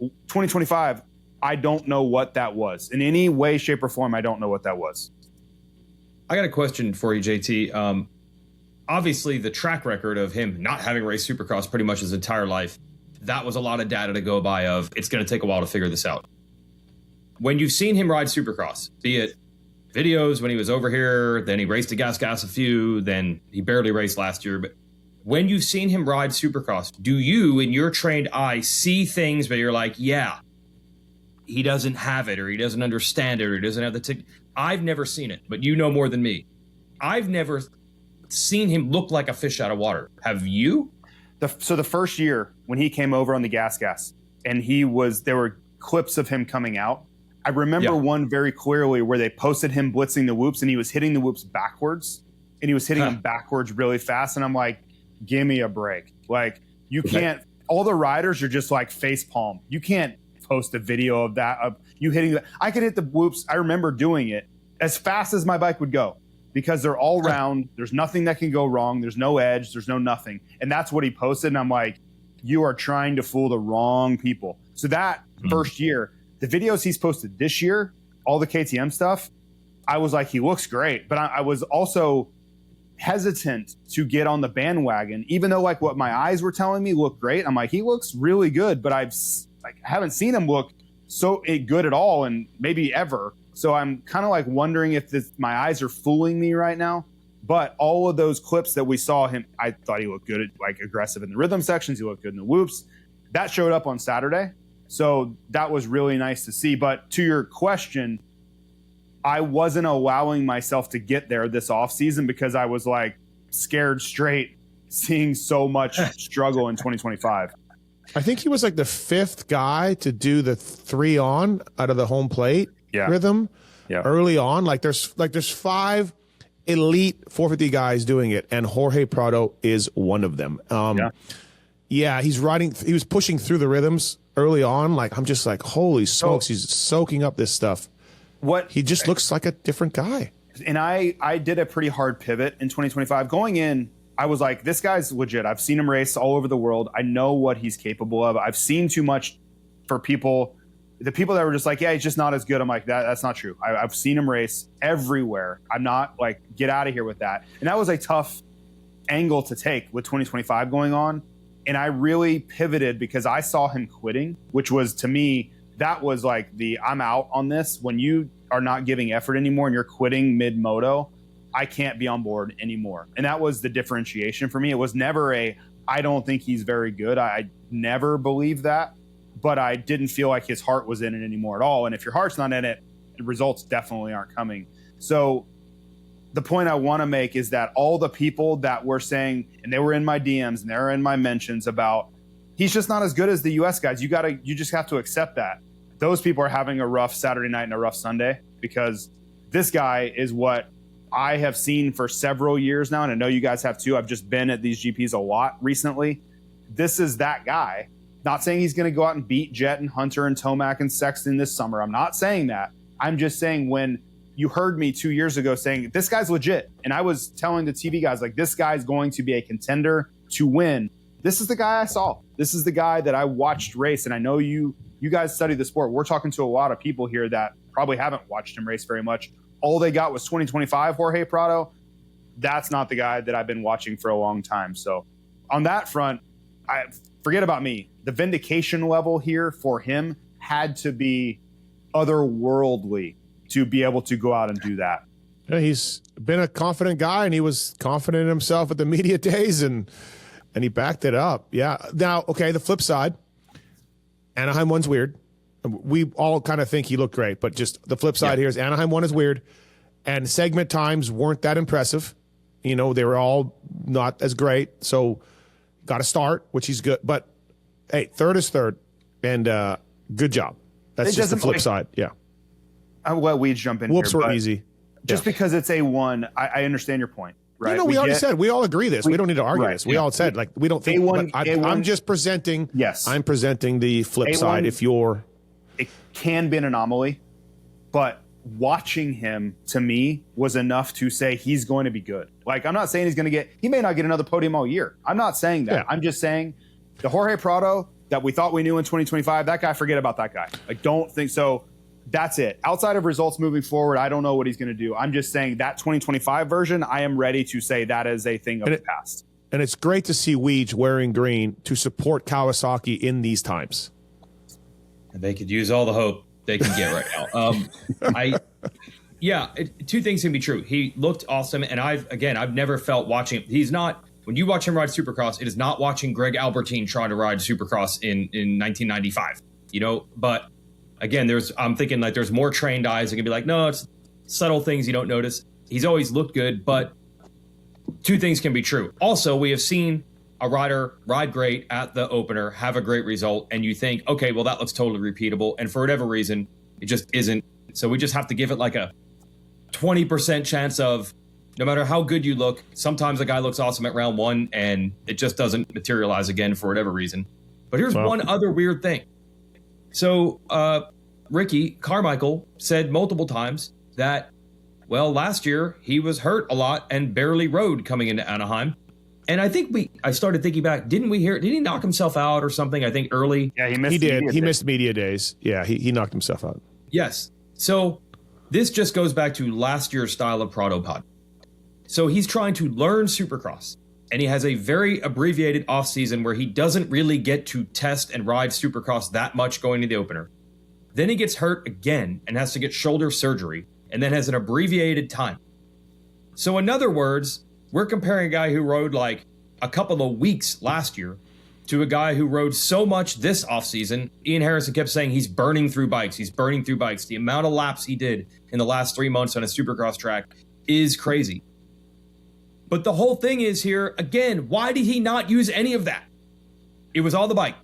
2025, I don't know what that was. In any way, shape, or form, I don't know what that was. I got a question for you, JT. obviously the track record of him not having raced Supercross pretty much his entire life, that was a lot of data to go by of it's going to take a while to figure this out. When you've seen him ride Supercross, be it videos when he was over here, then he raced a gas a few, then he barely raced last year, but when you've seen him ride Supercross, do you, in your trained eye, see things where you're like, yeah, he doesn't have it, or he doesn't understand it, or he doesn't have the tick? I've never seen it, but you know more than me. I've never seen him look like a fish out of water. Have you? So the first year when he came over on the gas, and there were clips of him coming out. I remember one very clearly where they posted him blitzing the whoops, and he was hitting the whoops backwards, and he was hitting them backwards really fast. And I'm like, give me a break. Like, you can't, all the riders are just like face palm. You can't post a video of that, of you hitting the, I could hit the whoops. I remember doing it as fast as my bike would go because they're all round. There's nothing that can go wrong. There's no edge. There's no nothing. And that's what he posted. And I'm like, you are trying to fool the wrong people. So that first year, the videos he's posted this year, all the KTM stuff, I was like, he looks great. But I was also hesitant to get on the bandwagon, even though like what my eyes were telling me looked great. I'm like, he looks really good, but I haven't seen him look so good at all, and maybe ever. So I'm kind of like wondering if my eyes are fooling me right now. But all of those clips that we saw him, I thought he looked good at, like, aggressive in the rhythm sections. He looked good in the whoops. That showed up on Saturday, so that was really nice to see. But to your question, I wasn't allowing myself to get there this offseason because I was like scared straight seeing so much struggle in 2025. I think he was like the 5th guy to do the 3 on out of the home plate rhythm early on. Like there's 5 elite 450 guys doing it, and Jorge Prado is one of them. He's riding. He was pushing through the rhythms early on. Like, I'm just like, holy smokes, he's soaking up this stuff. He just looks like a different guy. And I did a pretty hard pivot in 2025. Going in, I was like, this guy's legit. I've seen him race all over the world. I know what he's capable of. I've seen too much for the people that were just like, yeah, he's just not as good. I'm like, that's not true. I've seen him race everywhere. I'm not like, get out of here with that. And that was a tough angle to take with 2025 going on. And I really pivoted because I saw him quitting, which was, to me, that was like I'm out on this. When you are not giving effort anymore and you're quitting mid-moto, I can't be on board anymore. And that was the differentiation for me. It was never I don't think he's very good. I never believed that, but I didn't feel like his heart was in it anymore at all. And if your heart's not in it, the results definitely aren't coming. So the point I want to make is that all the people that were saying, and they were in my DMs and they were in my mentions about, he's just not as good as the US guys. You just have to accept that. Those people are having a rough Saturday night and a rough Sunday, because this guy is what I have seen for several years now. And I know you guys have too. I've just been at these GPs a lot recently. This is that guy. Not saying he's going to go out and beat Jet and Hunter and Tomac and Sexton this summer. I'm not saying that. I'm just saying, when you heard me 2 years ago saying this guy's legit, and I was telling the TV guys, like, this guy's going to be a contender to win. This is the guy I saw. This is the guy that I watched race. And I know you guys study the sport. We're talking to a lot of people here that probably haven't watched him race very much. All they got was 2025 Jorge Prado. That's not the guy that I've been watching for a long time. So on that front, forget about me. The vindication level here for him had to be otherworldly to be able to go out and do that. Yeah, he's been a confident guy, and he was confident in himself at the media days, and he backed it up. Yeah. Now, okay, the flip side, Anaheim one's weird. We all kind of think he looked great, but just the flip side here is Anaheim one is weird, and segment times weren't that impressive. You know, they were all not as great. So got to start, which he's good. But hey, third is third, and good job. That's just the flip side. Yeah. I'll let Weeds jump in. Whoops here, were easy. Just because it's A1, I understand your point. Right? You know, we already said, we all agree this. We don't need to argue this. We all said, like, we don't think. I'm just presenting. Yes. I'm presenting the flip A1, side. It can be an anomaly, but watching him, to me, was enough to say he's going to be good. Like, I'm not saying he may not get another podium all year. I'm not saying that. Yeah. I'm just saying the Jorge Prado that we thought we knew in 2025, that guy, forget about that guy. Like, don't think so. that's it. Outside of results moving forward, I don't know what he's going to do. I'm just saying that 2025 version, I am ready to say that is a thing of the past. And it's great to see Weege wearing green to support Kawasaki in these times. They could use all the hope they can get right now. Two things can be true. He looked awesome, and I've never felt watching. He's not. When you watch him ride Supercross, it is not watching Greg Albertine trying to ride Supercross in 1995. But again, I'm thinking like there's more trained eyes that can be like, no, it's subtle things you don't notice. He's always looked good, but two things can be true. Also, we have seen a rider ride great at the opener, have a great result, and you think, okay, well, that looks totally repeatable. And for whatever reason, it just isn't. So we just have to give it like a 20% chance of no matter how good you look, sometimes a guy looks awesome at round one and it just doesn't materialize again for whatever reason. But here's one other weird thing. So Ricky Carmichael said multiple times that, well, last year he was hurt a lot and barely rode coming into Anaheim. And I think I started thinking back, did he knock himself out or something? I think early. Yeah, he did. He missed media days. Yeah, he knocked himself out. Yes. So this just goes back to last year's style of Prado Pod. So he's trying to learn Supercross, and he has a very abbreviated offseason where he doesn't really get to test and ride Supercross that much going to the opener. Then he gets hurt again and has to get shoulder surgery, and then has an abbreviated time. So in other words, we're comparing a guy who rode like a couple of weeks last year to a guy who rode so much this offseason. Ian Harrison kept saying he's burning through bikes. The amount of laps he did in the last 3 months on a Supercross track is crazy. But the whole thing is here, again, why did he not use any of that? It was all the bike.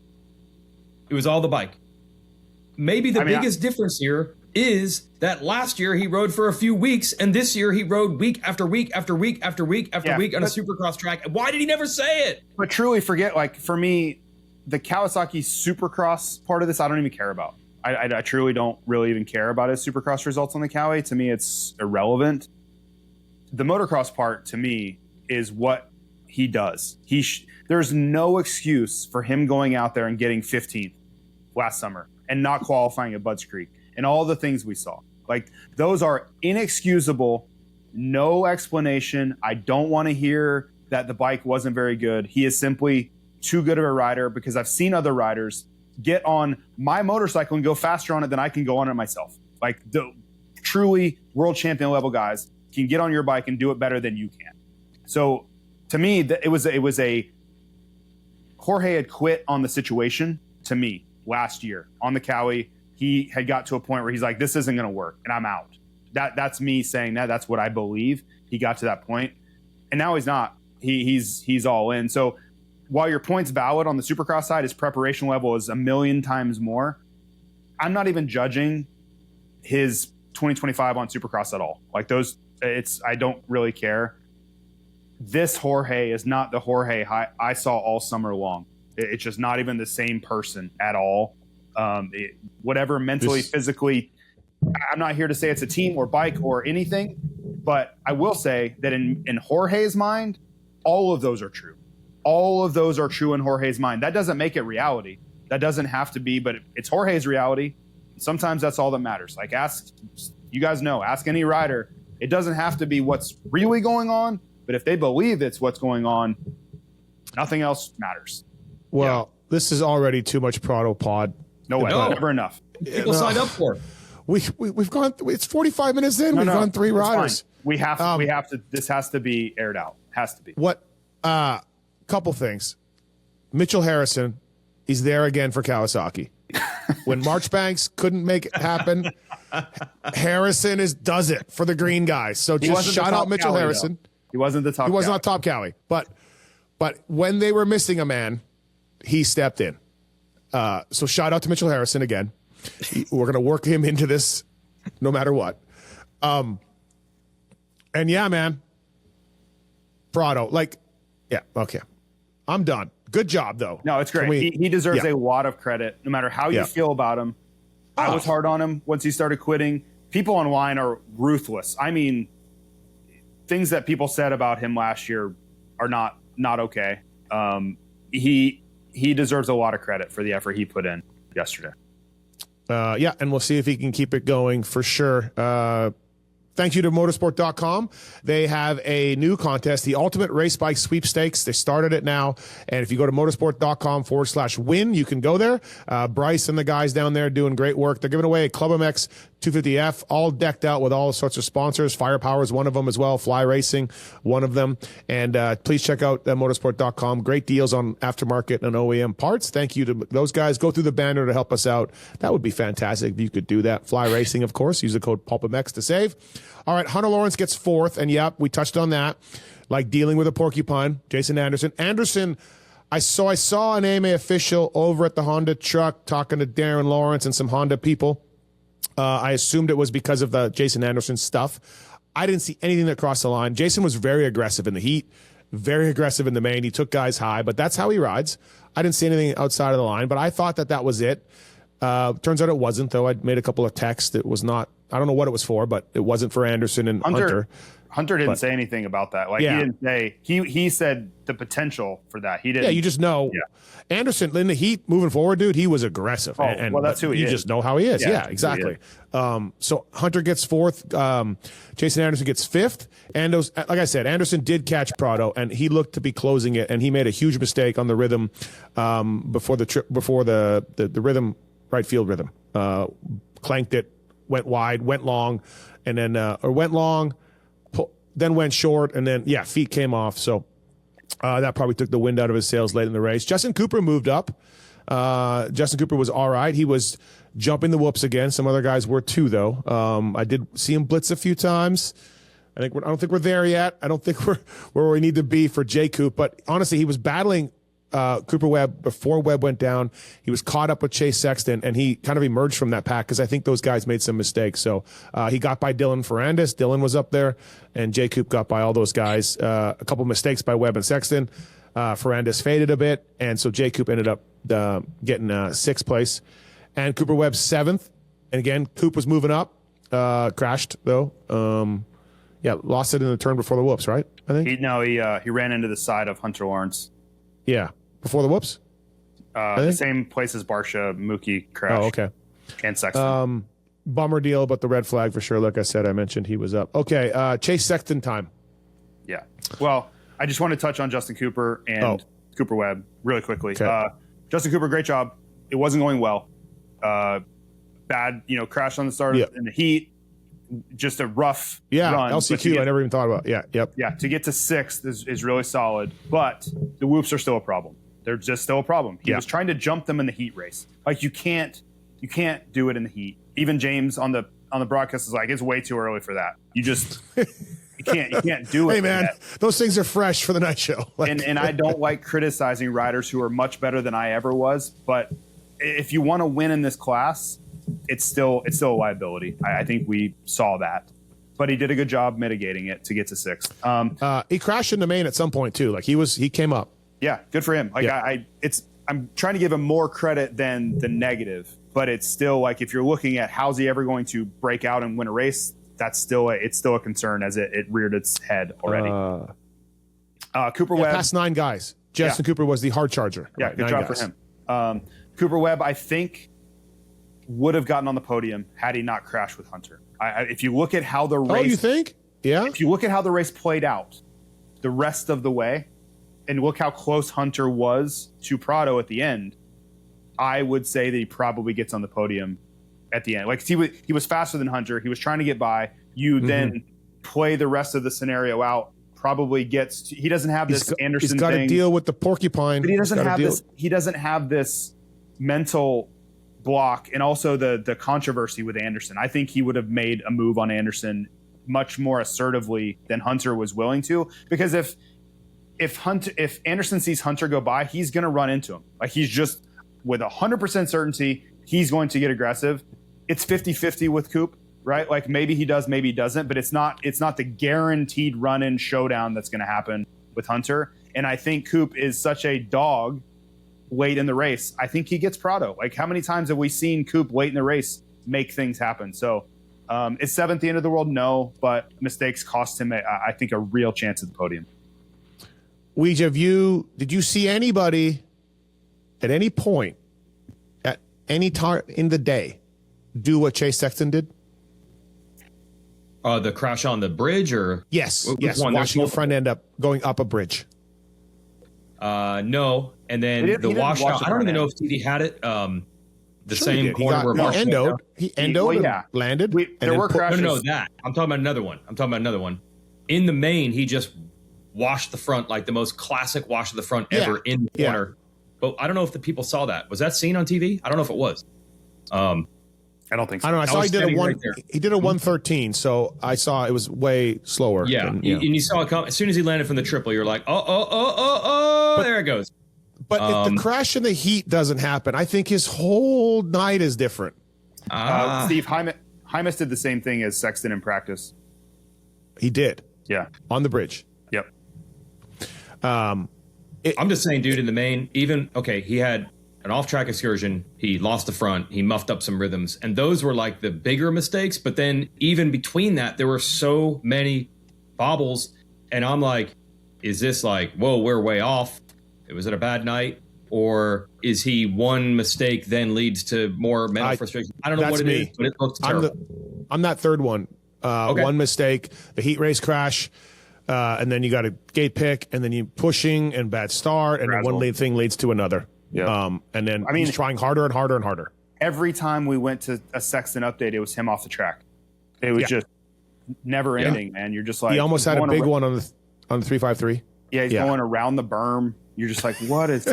Maybe the biggest difference here is that last year he rode for a few weeks, and this year he rode week after week after week after week after week on a Supercross track. Why did he never say it? But truly forget, like, for me, the Kawasaki Supercross part of this, I don't even care about. I truly don't really even care about his Supercross results on the Kawi. To me, it's irrelevant. The motocross part, to me, is what he does. There's no excuse for him going out there and getting 15th last summer and not qualifying at Budds Creek and all the things we saw. Like, those are inexcusable, no explanation. I don't want to hear that the bike wasn't very good. He is simply too good of a rider, because I've seen other riders get on my motorcycle and go faster on it than I can go on it myself. Like, the truly world champion level guys can get on your bike and do it better than you can. So to me, it was a Jorge had quit on the situation. To me, last year on the Kawi, he had got to a point where he's like, this isn't going to work and I'm out. That's me saying that. That's what I believe. He got to that point, and now he's not. He's all in. So while your point's valid on the Supercross side, his preparation level is 1,000,000 times more. I'm not even judging his 2025 on Supercross at all. Like, those, I don't really care. This Jorge is not the Jorge I saw all summer long. It's just not even the same person at all. Whatever mentally, physically, I'm not here to say it's a team or bike or anything, but I will say that in Jorge's mind, all of those are true. All of those are true in Jorge's mind. That doesn't make it reality. That doesn't have to be, but it's Jorge's reality. Sometimes that's all that matters. Like, ask any rider. It doesn't have to be what's really going on, but if they believe it's what's going on, nothing else matters. Well, This is already too much Prado pod. No way. Never enough. People signed up for it. We've gone. It's 45 minutes in. We've gone 3 riders. We have to. This has to be aired out. Has to be. What? Couple things. Mitchell Harrison, he's there again for Kawasaki. When Marchbanks couldn't make it happen, Harrison does it for the green guys. So just shout out Mitchell Harrison. He wasn't the top. He was not top Cali, but when they were missing a man, he stepped in. So shout out to Mitchell Harrison again. We're going to work him into this no matter what. And yeah, man, Prado, okay. I'm done. Good job, though. No, it's great. He deserves a lot of credit, no matter how you feel about him. I was hard on him once he started quitting. People online are ruthless. I mean, things that people said about him last year are not okay. He deserves a lot of credit for the effort he put in yesterday. Yeah, and we'll see if he can keep it going for sure. Thank you to motorsport.com. They have a new contest, the Ultimate Race Bike Sweepstakes. They started it now. And if you go to motorsport.com/win, you can go there. Bryce and the guys down there doing great work. They're giving away a Club MX 250F, all decked out with all sorts of sponsors. Firepower is one of them as well. Fly Racing, one of them. And please check out motorsport.com. Great deals on aftermarket and OEM parts. Thank you to those guys. Go through the banner to help us out. That would be fantastic if you could do that. Fly Racing, of course. Use the code PulpMX to save. All right, Hunter Lawrence gets 4th, and yep, we touched on that, like dealing with a porcupine. Jason Anderson. I saw an AMA official over at the Honda truck talking to Darren Lawrence and some Honda people. I assumed it was because of the Jason Anderson stuff. I didn't see anything that crossed the line. Jason was very aggressive in the heat, very aggressive in the main. He took guys high, but that's how he rides. I didn't see anything outside of the line, but I thought that was it. Turns out it wasn't, though. I made a couple of texts. It was not, I don't know what it was for, but it wasn't for Anderson and Hunter. Hunter didn't say anything about that. Like, yeah. He didn't say, he said the potential for that. He didn't. Yeah, you just know. Yeah. Anderson, in the heat, moving forward, dude, he was aggressive. Oh, well, that's who he is. You just know how he is. Yeah, exactly. So Hunter gets 4th. Jason Anderson gets 5th. And like I said, Anderson did catch Prado, and he looked to be closing it, and he made a huge mistake on the rhythm before the rhythm, right field rhythm. Clanked it, went wide, went long, and then went long, then went short, and then feet came off. So that probably took the wind out of his sails late in the race. Justin Cooper moved up. Justin Cooper was all right. He was jumping the whoops again. Some other guys were too, though. I did see him blitz a few times. I don't think we're there yet. I don't think we're where we need to be for J Coop. But honestly, he was battling Cooper Webb before Webb went down. He was caught up with Chase Sexton, and he kind of emerged from that pack because I think those guys made some mistakes. So he got by Dylan Ferrandis. Dylan was up there, and J Coop got by all those guys. A couple mistakes by Webb and Sexton. Ferrandis faded a bit, and so J Coop ended up getting 6th place. And Cooper Webb 7th. And again, Coop was moving up. Crashed, though. Lost it in the turn before the whoops, right? I think. He ran into the side of Hunter Lawrence. Yeah. Before the whoops? The same place as Barsha, Mookie crashed. Oh, okay. And Sexton. Bummer deal, but the red flag for sure. Like I said, I mentioned he was up. Okay, Chase Sexton time. Yeah. Well, I just want to touch on Justin Cooper and Cooper Webb really quickly. Okay. Justin Cooper, great job. It wasn't going well. Bad, crash on the start in the heat. Just a rough run. LCQ, I never even thought about. Yeah, yep. Yeah, to get to 6th is really solid, but the whoops are still a problem. They're just still a problem. He was trying to jump them in the heat race. Like, you can't do it in the heat. Even James on the broadcast is like, it's way too early for that. You just you can't do it. Hey man, those things are fresh for the night show. And I don't like criticizing riders who are much better than I ever was, but if you want to win in this class, it's still a liability. I think we saw that, but he did a good job mitigating it to get to 6th. He crashed in the main at some point too. Like he came up. Yeah, good for him. Like I'm trying to give him more credit than the negative, but it's still like, if you're looking at how's he ever going to break out and win a race, it's still a concern as it reared its head already. Cooper Webb past 9 guys. Justin Cooper was the hard charger. Yeah, good job for him. Cooper Webb, I think, would have gotten on the podium had he not crashed with Hunter. If you look at how the race... Oh, you think? Yeah? If you look at how the race played out the rest of the way, and look how close Hunter was to Prado at the end, I would say that he probably gets on the podium at the end. Like, he was faster than Hunter. He was trying to get by. You then play the rest of the scenario out. Probably gets... He doesn't have this Anderson thing. He's got to deal with the porcupine. But he doesn't have this... He doesn't have this mental block, and also the controversy with Anderson. I think he would have made a move on Anderson much more assertively than Hunter was willing to, because if Anderson sees Hunter go by, he's going to run into him. Like, he's just, with 100% certainty, he's going to get aggressive. It's 50-50 with Coop, right? Like, maybe he does, maybe he doesn't, but it's not the guaranteed run-in showdown that's going to happen with Hunter. And I think Coop is such a dog late in the race. I think he gets Prado. Like, how many times have we seen Coop late in the race make things happen? So is 7th the end of the world? No, but mistakes cost him, I think, a real chance at the podium. Did you see anybody at any point at any time in the day do what Chase Sexton did? The crash on the bridge, or yes, which yes, one? washing the front end up, going up a bridge. No, and then the washout. I don't even know if TV had it. The Sure same corner where Marshall endoed. He endoed and landed. There were crashes. No, that. I'm talking about another one. In the main, he just washed the front, like the most classic wash of the front ever in the corner. But I don't know if the people saw that. Was that seen on TV? I don't know if it was. I don't think so. I don't know. I saw he did a one. Right, he did a 113, so I saw it was way slower. Yeah, and you saw it come as soon as he landed from the triple. You're like, but, there it goes. But if the crash in the heat doesn't happen, I think his whole night is different. Steve, Hymas did the same thing as Sexton in practice. He did. Yeah, on the bridge. Yep. I'm just saying, dude, in the main, he had an off-track excursion. He lost the front. He muffed up some rhythms. And those were like the bigger mistakes. But then even between that, there were so many bobbles. And I'm like, is this like, whoa, we're way off? Was it a bad night? Or is he one mistake then leads to more mental frustration? I don't know what it is, but it looks terrible. I'm that third one. One mistake, the heat race crash. And then you got a gate pick, and then you pushing and bad start, and then one thing leads to another. Yeah. And then he's trying harder and harder and harder. Every time we went to a Sexton update, it was him off the track. It was just never ending, man. You're just like, he almost had a big one on the 353. Yeah, he's going around the berm. You're just like, what is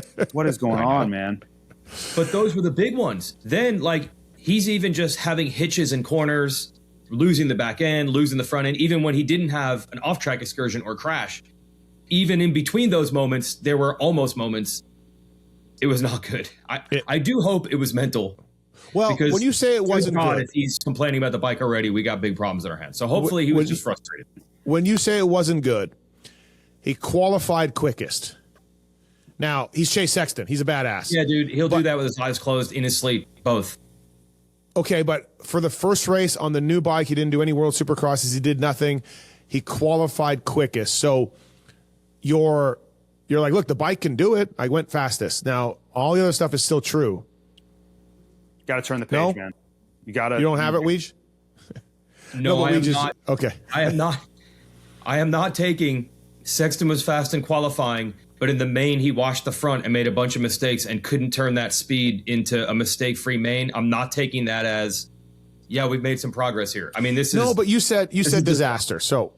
going on, man? But those were the big ones. Then, like, he's even just having hitches in corners, losing the back end, losing the front end. Even when he didn't have an off-track excursion or crash, even in between those moments, there were almost moments. It was not good. I do hope it was mental. Well, because when you say it wasn't good, if he's complaining about the bike already, we got big problems in our hands. So hopefully he was just frustrated. When you say it wasn't good, he qualified quickest. Now, he's Chase Sexton. He's a badass. Yeah, dude. He'll do that with his eyes closed, in his sleep, both. Okay, but for the first race on the new bike, he didn't do any World Supercrosses. He did nothing. He qualified quickest. So you're like, look, the bike can do it. I went fastest. Now, all the other stuff is still true. Got to turn the page, man. You don't have it, Weege? No, I am not. Okay. I am not taking Sexton was fast in qualifying, but in the main, he washed the front and made a bunch of mistakes and couldn't turn that speed into a mistake-free main. I'm not taking that as, we've made some progress here. I mean, but you said disaster. So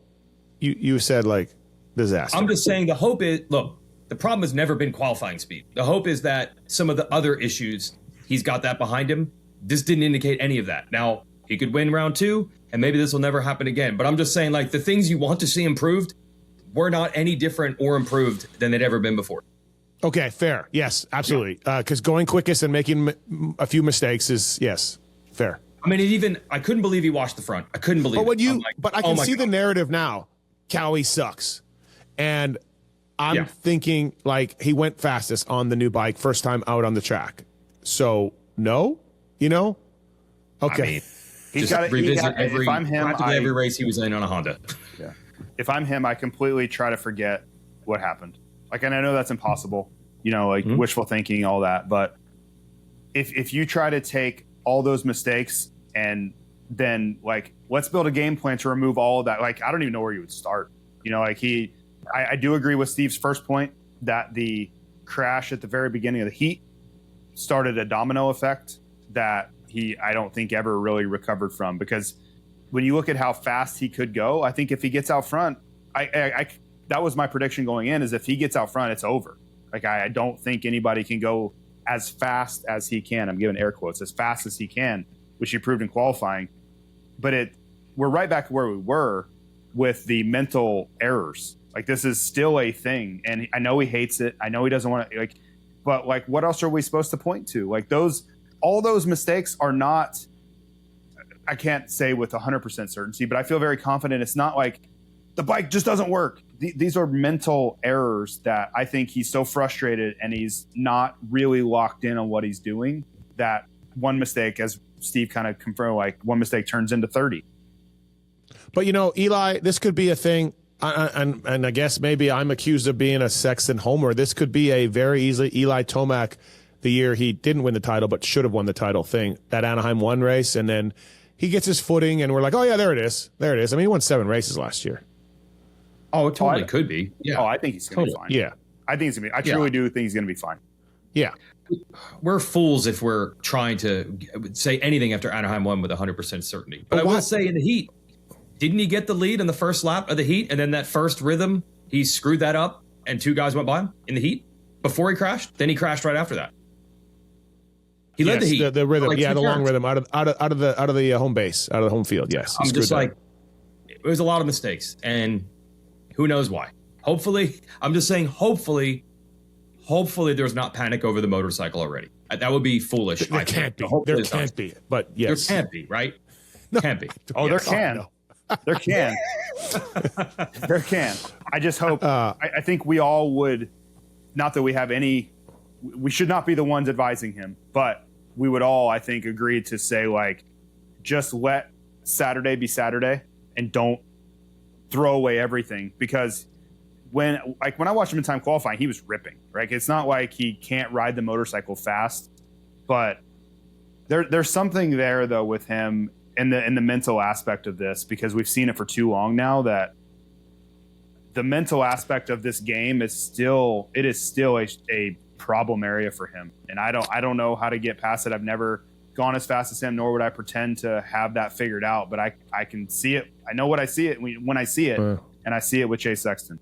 you said like disaster. I'm just saying the hope is, look, the problem has never been qualifying speed. The hope is that some of the other issues, he's got that behind him. This didn't indicate any of that. Now, he could win round 2, and maybe this will never happen again. But I'm just saying, like, the things you want to see improved were not any different or improved than they'd ever been before. Okay, fair. Yes, absolutely. Because going quickest and making a few mistakes is, yes, fair. I mean, I couldn't believe he washed the front. I couldn't believe it. But I can see the narrative now. Cowie sucks. And I'm thinking, like, he went fastest on the new bike, first time out on the track. So, no? Okay. I mean, he's got to revisit every race he was in on a Honda. Yeah. If I'm him, I completely try to forget what happened. Like, and I know that's impossible, wishful thinking, all that. But if you try to take all those mistakes and then, like, let's build a game plan to remove all of that. Like, I don't even know where you would start. I do agree with Steve's first point that the crash at the very beginning of the heat started a domino effect that I don't think ever really recovered from, because when you look at how fast he could go, I think if he gets out front, that was my prediction going in, is if he gets out front, it's over. Like, I don't think anybody can go as fast as he can. I'm giving air quotes, as fast as he can, which he proved in qualifying. But we're right back where we were with the mental errors. Like, this is still a thing. And I know he hates it. I know he doesn't want to, but what else are we supposed to point to? Like, all those mistakes are not, I can't say with 100% certainty, but I feel very confident it's not like the bike just doesn't work. These are mental errors that I think he's so frustrated and he's not really locked in on what he's doing, that one mistake, as Steve kind of confirmed, like, one mistake turns into 30. But, Eli, this could be a thing. And I guess maybe I'm accused of being a Sexton homer. This could be a very easily Eli Tomac, the year he didn't win the title but should have won the title thing, that Anaheim 1 race, and then he gets his footing, and we're like, oh yeah, there it is. I mean, he won 7 races last year. Oh, it totally could be. Yeah. Oh, I think he's going to be fine. Yeah. I think he's going to be. I truly do think he's going to be fine. Yeah. We're fools if we're trying to say anything after Anaheim 1 with 100% certainty. But I will say in the heat, didn't he get the lead in the first lap of the heat? And then that first rhythm, he screwed that up and 2 guys went by him in the heat before he crashed? Then he crashed right after that. He led the heat. The rhythm, like the long rhythm out of the home base, out of the home field. Yes, I'm just like, it was a lot of mistakes, and who knows why. Hopefully, I'm just saying, hopefully there's not panic over the motorcycle already. That would be foolish. There can't be. There can't be. But yes, there can't be. Right? No. Can't be. Oh, there can. There can. There can. I just hope. I think we all would. Not that we have any. We should not be the ones advising him, but we would all, I think, agree to say, like, just let Saturday be Saturday and don't throw away everything, because when I watched him in time qualifying, he was ripping, right? It's not like he can't ride the motorcycle fast, but there's something there though with him in the mental aspect of this, because we've seen it for too long now that the mental aspect of this game is still a problem area for him, and I don't know how to get past it. I've never gone as fast as him, nor would I pretend to have that figured out, but I can see it. I know what I see it when I see it, and I see it with Chase Sexton.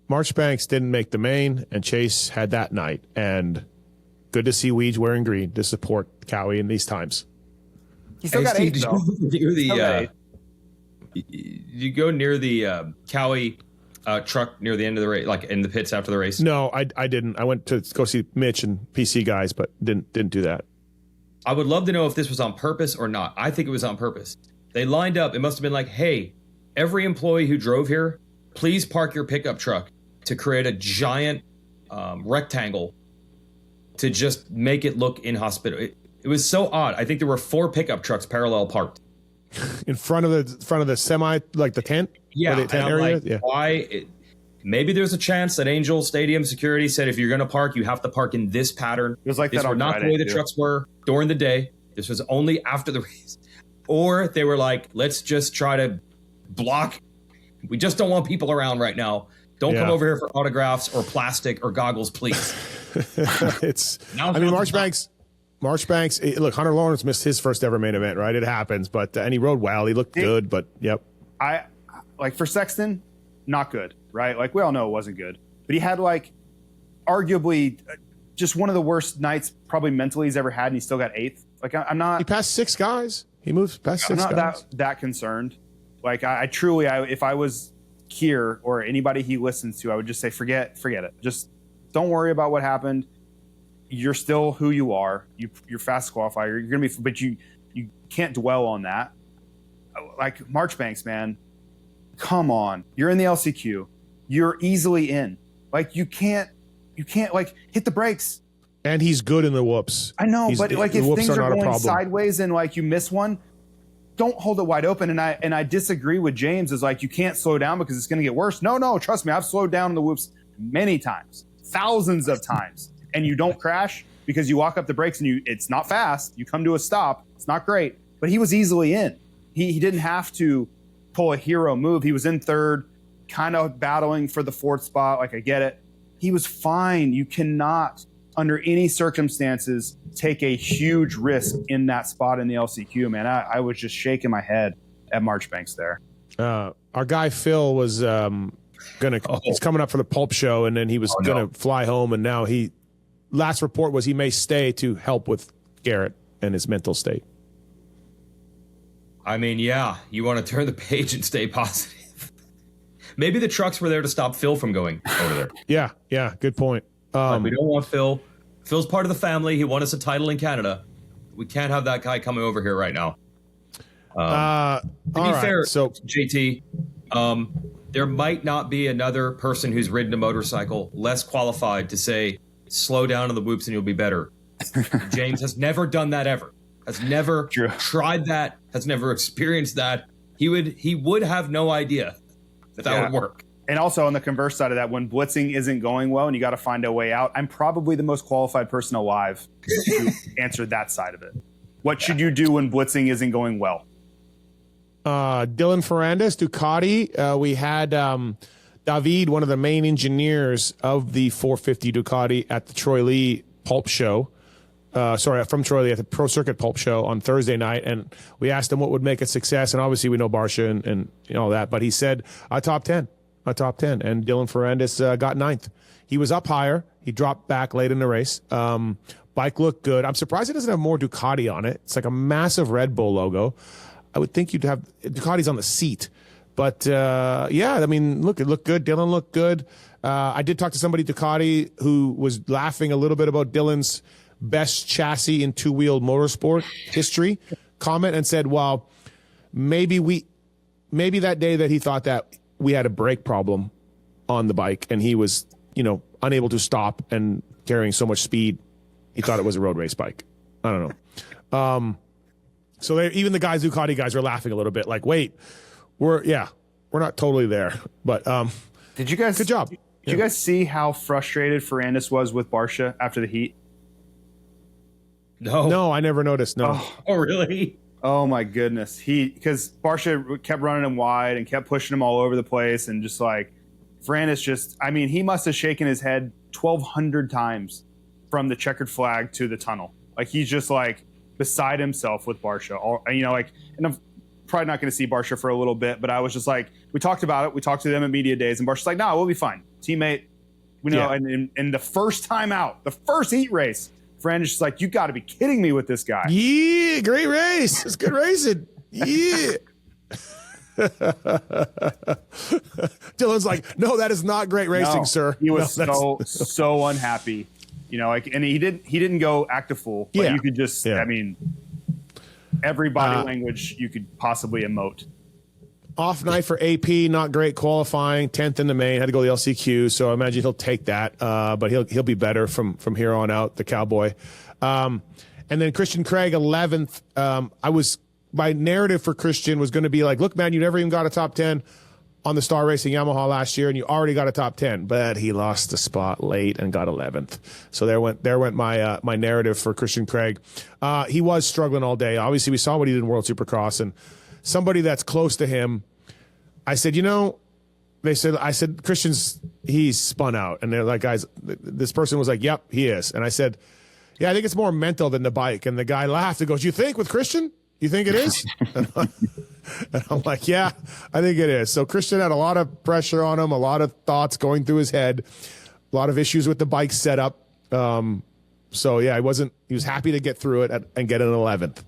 Marchbanks didn't make the main, and Chase had that night, and good to see Weege wearing green to support Cowie in these times. He still got 8 though. You go near the Cowie truck near the end of the race, like in the pits after the race? No, I didn't. I went to go see Mitch and PC guys, but didn't do that. I would love to know if this was on purpose or not. I think it was on purpose. They lined up. It must have been like, hey, every employee who drove here, please park your pickup truck, to create a giant rectangle to just make it look inhospitable. It was so odd. I think there were 4 pickup trucks parallel parked in front of the semi, like the tent. Yeah, the tent area. Like, why? Maybe there's a chance that Angel Stadium security said if you're going to park, you have to park in this pattern. It was like this that were on not Friday, the way the too. trucks were during the day. This was only after the race. Or they were like, let's just try to block. We just don't want people around right now. Don't come over here for autographs or plastic or goggles, please. Marchbanks, look, Hunter Lawrence missed his first ever main event, right? It happens, but and he rode well. He looked good, but yep. I like for Sexton, not good, right? Like we all know it wasn't good, but he had like arguably just one of the worst nights probably mentally he's ever had, and he still got 8th. Like I'm not. He passed 6 guys. He moved past 6 guys. I'm not that concerned. Like I truly, if I was Kier or anybody he listens to, I would just say forget it. Just don't worry about what happened. You're still who you are. You're fast qualifier. You're gonna be, but you can't dwell on that. Like Marchbanks, man, come on. You're in the LCQ. You're easily in. Like you can't like hit the brakes. And he's good in the whoops. I know, but like if things are going sideways and like you miss one, don't hold it wide open. And I disagree with James. Is like you can't slow down because it's going to get worse. No, trust me, I've slowed down in the whoops many times, thousands of times, and you don't crash because you walk up the brakes and it's not fast. You come to a stop. It's not great, but he was easily in. He didn't have to pull a hero move. He was in 3rd, kind of battling for the 4th spot. Like I get it. He was fine. You cannot, under any circumstances, take a huge risk in that spot in the LCQ, man. I was just shaking my head at Marchbanks there. Our guy Phil was he's coming up for the Pulp Show, and then he was gonna fly home, and now last report was he may stay to help with Garrett and his mental state. I mean, yeah, you want to turn the page and stay positive. Maybe the trucks were there to stop Phil from going over there. Yeah, good point. We don't want Phil. Phil's part of the family. He won us a title in Canada. We can't have that guy coming over here right now. To be fair, so JT, there might not be another person who's ridden a motorcycle less qualified to say, slow down in the whoops and you'll be better. James has never done that ever. Has never tried that. Has never experienced that. He would have no idea that would work. And also on the converse side of that, when blitzing isn't going well and you got to find a way out, I'm probably the most qualified person alive to answer that side of it. What should you do when blitzing isn't going well? Dylan Ferrandis, Ducati. We had David, one of the main engineers of the 450 Ducati at the Troy Lee Pulp Show. From Troy Lee at the Pro Circuit Pulp Show on Thursday night, and we asked him what would make a success, and obviously we know Barsha and all that, but he said a top 10, and Dylan Ferrandis got 9th. He was up higher. He dropped back late in the race. Bike looked good. I'm surprised it doesn't have more Ducati on it. It's like a massive Red Bull logo. I would think you'd have Ducati's on the seat, but yeah, I mean, look, it looked good. Dylan looked good. I did talk to somebody at Ducati who was laughing a little bit about Dylan's best chassis in two-wheeled motorsport history comment and said, well, maybe that day that he thought that we had a brake problem on the bike and he was, unable to stop and carrying so much speed, he thought it was a road race bike. I don't know. So even the Ducati guys are laughing a little bit like, wait, we're not totally there. But good job. Did you guys see how frustrated Ferrandis was with Barsha after the heat? No, I never noticed. No. Oh, really? Oh my goodness. Because Barsha kept running him wide and kept pushing him all over the place, and just like Ferrandis he must have shaken his head 1,200 times from the checkered flag to the tunnel. Like he's just like beside himself with Barsha. And I'm probably not going to see Barsha for a little bit, but I was just like, we talked about it. We talked to them at media days, and Barsha's like, no, we'll be fine. Teammate, we know. Yeah. And the first time out, the first heat race, Ferrandis is like, you got to be kidding me with this guy. Yeah, great race. It's good racing. Yeah. Dylan's like, no, that is not great racing, sir. He was so unhappy. And he didn't go act a fool. But you could just, every body language you could possibly emote. Off night for AP, not great qualifying, 10th in the main, had to go to the LCQ, so I imagine he'll take that, but he'll be better from here on out, the cowboy. And then Christian Craig, 11th. My narrative for Christian was going to be like, look, man, you never even got a top 10 on the Star Racing Yamaha last year, and you already got a top 10, but he lost the spot late and got 11th. So there went my narrative for Christian Craig. He was struggling all day. Obviously, we saw what he did in World Supercross, and somebody that's close to him, I said, I said, he's spun out. And they're like, guys, this person was like, yep, he is. And I said, yeah, I think it's more mental than the bike. And the guy laughed and goes, you think with Christian? You think it is? And I'm like, yeah, I think it is. So Christian had a lot of pressure on him, a lot of thoughts going through his head, a lot of issues with the bike setup. So yeah, he was happy to get through it and get an 11th,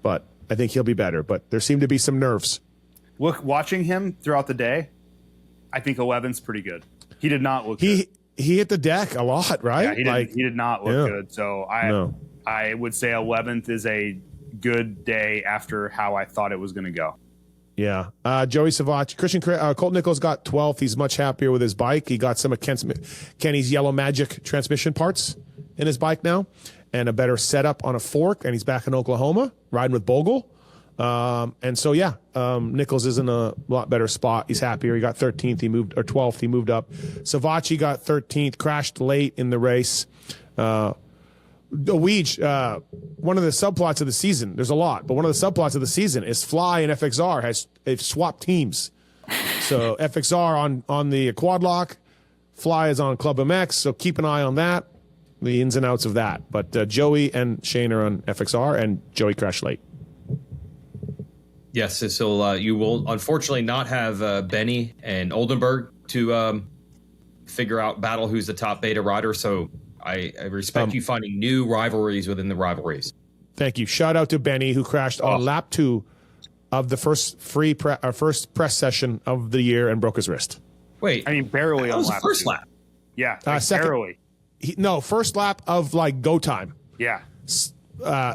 but I think he'll be better, but there seemed to be some nerves. Look, watching him throughout the day, I think 11's pretty good. He did not look good. He hit the deck a lot, right? Yeah, he did not look good. So I would say 11th is a good day after how I thought it was going to go. Yeah. Joey Savach, Colt Nichols got 12th. He's much happier with his bike. He got some of Kenny's Yellow Magic transmission parts in his bike now and a better setup on a fork. And he's back in Oklahoma riding with Bogle. And so, Nichols is in a lot better spot. He's happier. He got 13th. 12th. He moved up. Savachi got 13th, crashed late in the race. One of the subplots of the season, there's a lot, but one of the subplots of the season is Fly and FXR they've swapped teams. So FXR on the quad lock, Fly is on Club MX. So keep an eye on that, the ins and outs of that. But Joey and Shane are on FXR, and Joey crashed late. Yes, so you will unfortunately not have Benny and Oldenburg to battle who's the top beta rider. So I respect you finding new rivalries within the rivalries. Thank you. Shout out to Benny, who crashed on lap 2 of the first first press session of the year and broke his wrist. Wait, barely on lap first 2. Lap. Yeah, barely. First lap of go time. Yeah.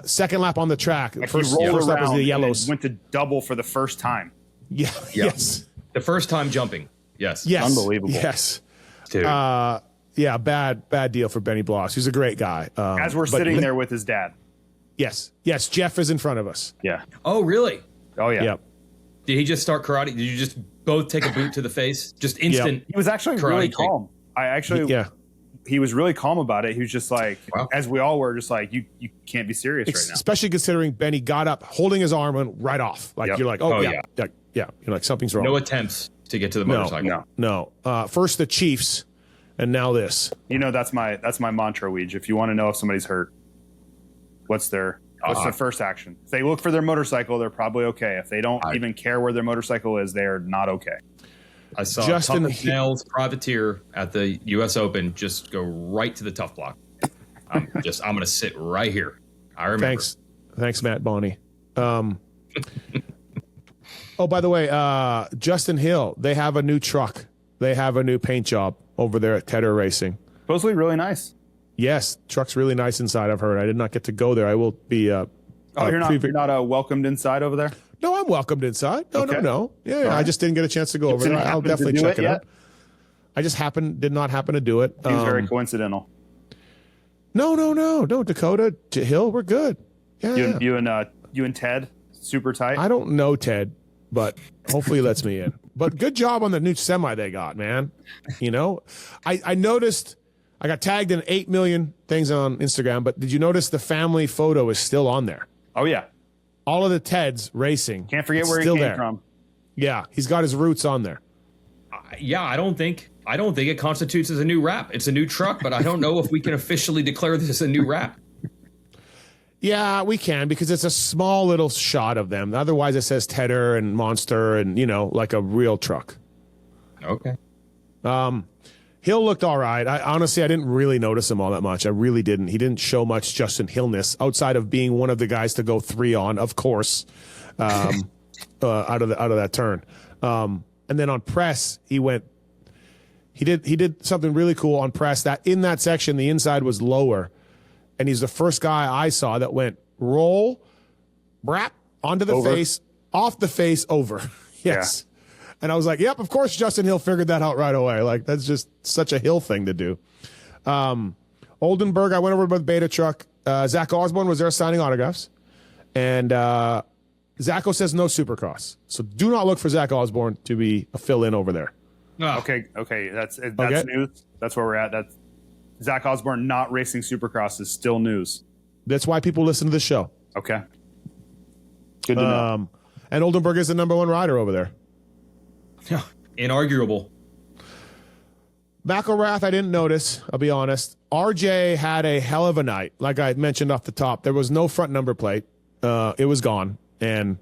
Second lap on the track. First lap was the yellows. Went to double for the first time. Yeah. Yes. The first time jumping. Yes. Unbelievable. Yes. Dude. Bad deal for Benny Bloss. He's a great guy. As we're sitting there with his dad. Yes. Jeff is in front of us. Yeah. Oh, really? Oh, yeah. Yep. Did he just start karate? Did you just both take a boot to the face? Just instant. He was actually really calm. He was really calm about it. He was just like, as we all were, just like, you can't be serious right now. Especially considering Benny got up, holding his arm and right off. Like you're like, yeah. You're like, something's wrong. No attempts to get to the motorcycle. No. First the Chiefs, and now this. That's my mantra, Weege. If you want to know if somebody's hurt, what's their first action? If they look for their motorcycle, they're probably okay. If they don't even care where their motorcycle is, they're not okay. I saw Justin Snell's privateer at the U.S. Open just go right to the tough block. I'm going to sit right here. I remember. Thanks, Matt Bonney. Oh, by the way, Justin Hill, they have a new truck. They have a new paint job over there at Tedder Racing. Supposedly really nice. Yes, truck's really nice inside. I've heard. I did not get to go there. I will be. You're not welcomed inside over there? No, I'm welcomed inside. No. Yeah, right. I just didn't get a chance to go over there. I'll definitely check it out. I just did not happen to do it. Seems very coincidental. No. Dakota Hill, we're good. Yeah. You and Ted, super tight. I don't know Ted, but hopefully he lets me in. But good job on the new semi they got, man. I noticed. I got tagged in 8 million things on Instagram, but did you notice the family photo is still on there? Oh yeah. All of the Teds racing. Can't forget where he came from. Yeah, he's got his roots on there. I don't think it constitutes as a new wrap. It's a new truck, but I don't know if we can officially declare this a new wrap. Yeah, we can, because it's a small little shot of them. Otherwise, it says Tedder and Monster and, like a real truck. Okay. Hill looked all right. I didn't really notice him all that much. I really didn't. He didn't show much Justin Hillness outside of being one of the guys to go 3 on, of course, out of that turn. And then on press, he did something really cool on press. That in that section, the inside was lower, and he's the first guy I saw that went roll, brap onto the face, off the face, over. Yes. Yeah. And I was like, yep, of course Justin Hill figured that out right away. Like, that's just such a Hill thing to do. Oldenburg, I went over with Beta Truck. Zach Osborne was there signing autographs. And Zacho says no Supercross. So do not look for Zach Osborne to be a fill-in over there. Oh. Okay. That's news. That's where we're at. That's Zach Osborne not racing Supercross is still news. That's why people listen to this show. Okay. Good to know. And Oldenburg is the number 1 rider over there. Yeah, inarguable. McElrath, I didn't notice, I'll be honest. RJ had a hell of a night. Like I mentioned off the top, there was no front number plate. It was gone. And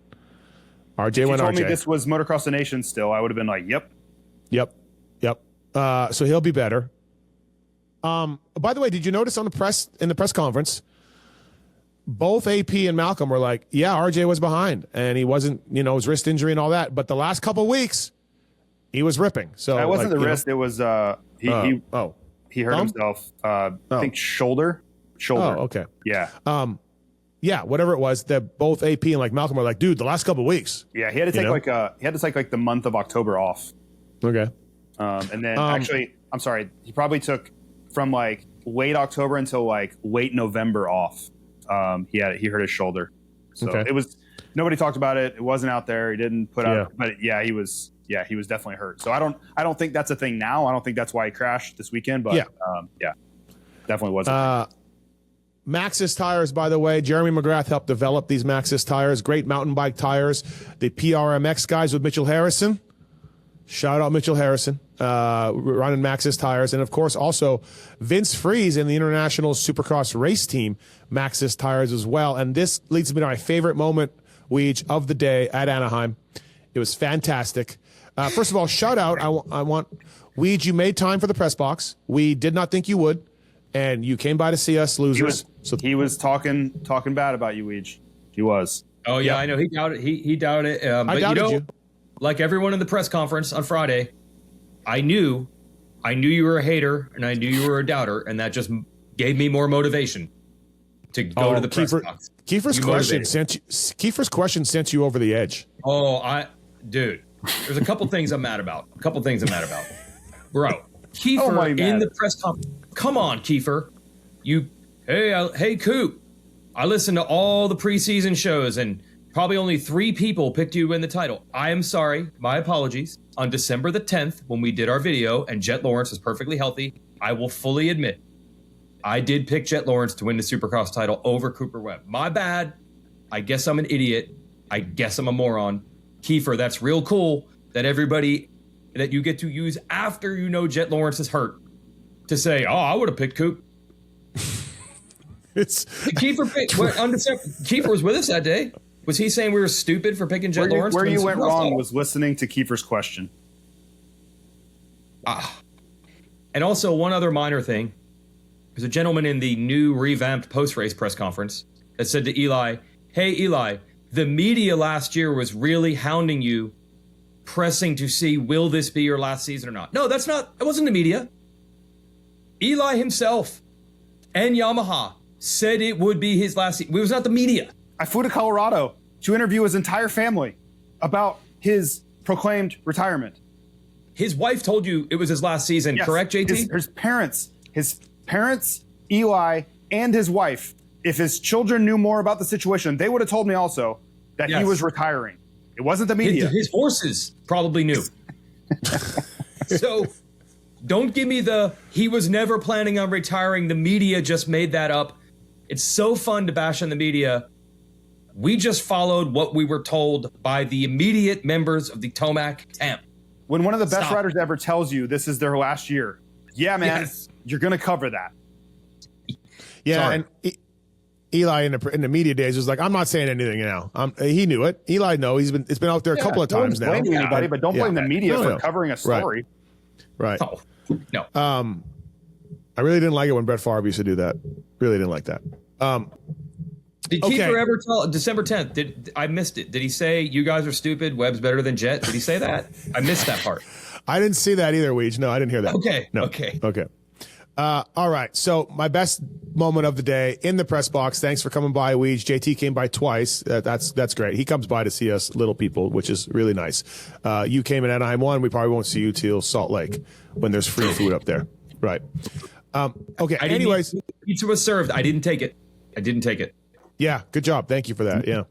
RJ went RJ. If you told me this was Motocross of the Nation still, I would have been like, yep. So he'll be better. By the way, did you notice in the press conference, both AP and Malcolm were like, yeah, RJ was behind. And he wasn't, his wrist injury and all that. But the last couple of weeks, he was ripping. So it wasn't the wrist. It was he hurt himself. I think shoulder. Oh, okay. Yeah. Yeah, whatever it was. That both AP and like Malcolm were like, dude, the last couple of weeks. Yeah, he had to take like the month of October off. Okay. And then actually, I'm sorry, he probably took from like late October until like late November off. He hurt his shoulder. So it was nobody talked about it. It wasn't out there. He didn't put out, but he was definitely hurt. So I don't think that's a thing now. I don't think that's why he crashed this weekend, but definitely was a thing. Maxxis tires, by the way, Jeremy McGrath helped develop these Maxxis tires. Great mountain bike tires. The PRMX guys with Mitchell Harrison. Shout out Mitchell Harrison, running Maxxis tires. And, of course, also Vince Friese in the International Supercross race team, Maxxis tires as well. And this leads me to my favorite moment, Weege, of the day at Anaheim. It was fantastic. First of all, shout out. I want Weege, you made time for the press box. We did not think you would, and you came by to see us losers. He was talking bad about you, Weege. He was. Oh, yeah, I know. He doubted it. He doubted it. I doubted you. Like everyone in the press conference on Friday, I knew you were a hater and I knew you were a doubter, and that just gave me more motivation to go to the press box. Kiefer's question sent you over the edge. Oh, dude, there's a couple things I'm mad about. Bro, Kiefer in the press conference. Come on, Kiefer. Hey, Coop. I listened to all the preseason shows, and Probably only 3 people picked you to win the title. I am sorry. My apologies. On December the 10th, when we did our video and Jet Lawrence was perfectly healthy, I will fully admit I did pick Jet Lawrence to win the Supercross title over Cooper Webb. My bad. I guess I'm an idiot. I guess I'm a moron. Kiefer, that's real cool that everybody that you get to use after you know Jet Lawrence is hurt to say, oh, I would have picked Coop. Kiefer was with us that day. Was he saying we were stupid for picking Jet Lawrence? Where you went wrong was listening to Kiefer's question. And also one other minor thing. There's a gentleman in the new revamped post-race press conference that said to Eli, hey, Eli, the media last year was really hounding you, pressing to see, will this be your last season or not? No, it wasn't the media. Eli himself and Yamaha said it would be his last season. It was not the media. I flew to Colorado to interview his entire family about his proclaimed retirement. His wife told you it was his last season, yes, correct, JT? His parents, Eli, and his wife, if his children knew more about the situation, they would have told me also that he was retiring. It wasn't the media. His horses probably knew. So don't give me he was never planning on retiring. The media just made that up. It's so fun to bash on the media. We just followed what we were told by the immediate members of the Tomac camp. When one of the best riders ever tells you this is their last year, yeah, man, you're going to cover that. Yeah, sorry. And Eli in the media days was like, I'm not saying anything now. He knew it. Eli knows. It's been out there a couple of times now. Don't blame anybody, but don't blame the media for covering a story. Right. Oh, no. I really didn't like it when Brett Favre used to do that. Really didn't like that. Did Kiefer ever tell December 10th? I missed it. Did he say you guys are stupid? Webb's better than Jet? Did he say that? I missed that part. I didn't see that either, Weege. No, I didn't hear that. Okay. No. Okay. All right. So my best moment of the day in the press box. Thanks for coming by, Weege. JT came by twice. That's great. He comes by to see us little people, which is really nice. You came in Anaheim 1. We probably won't see you till Salt Lake when there's free food up there. Right. Okay. Anyways, pizza was served. I didn't take it. Yeah, good job. Thank you for that. Yeah.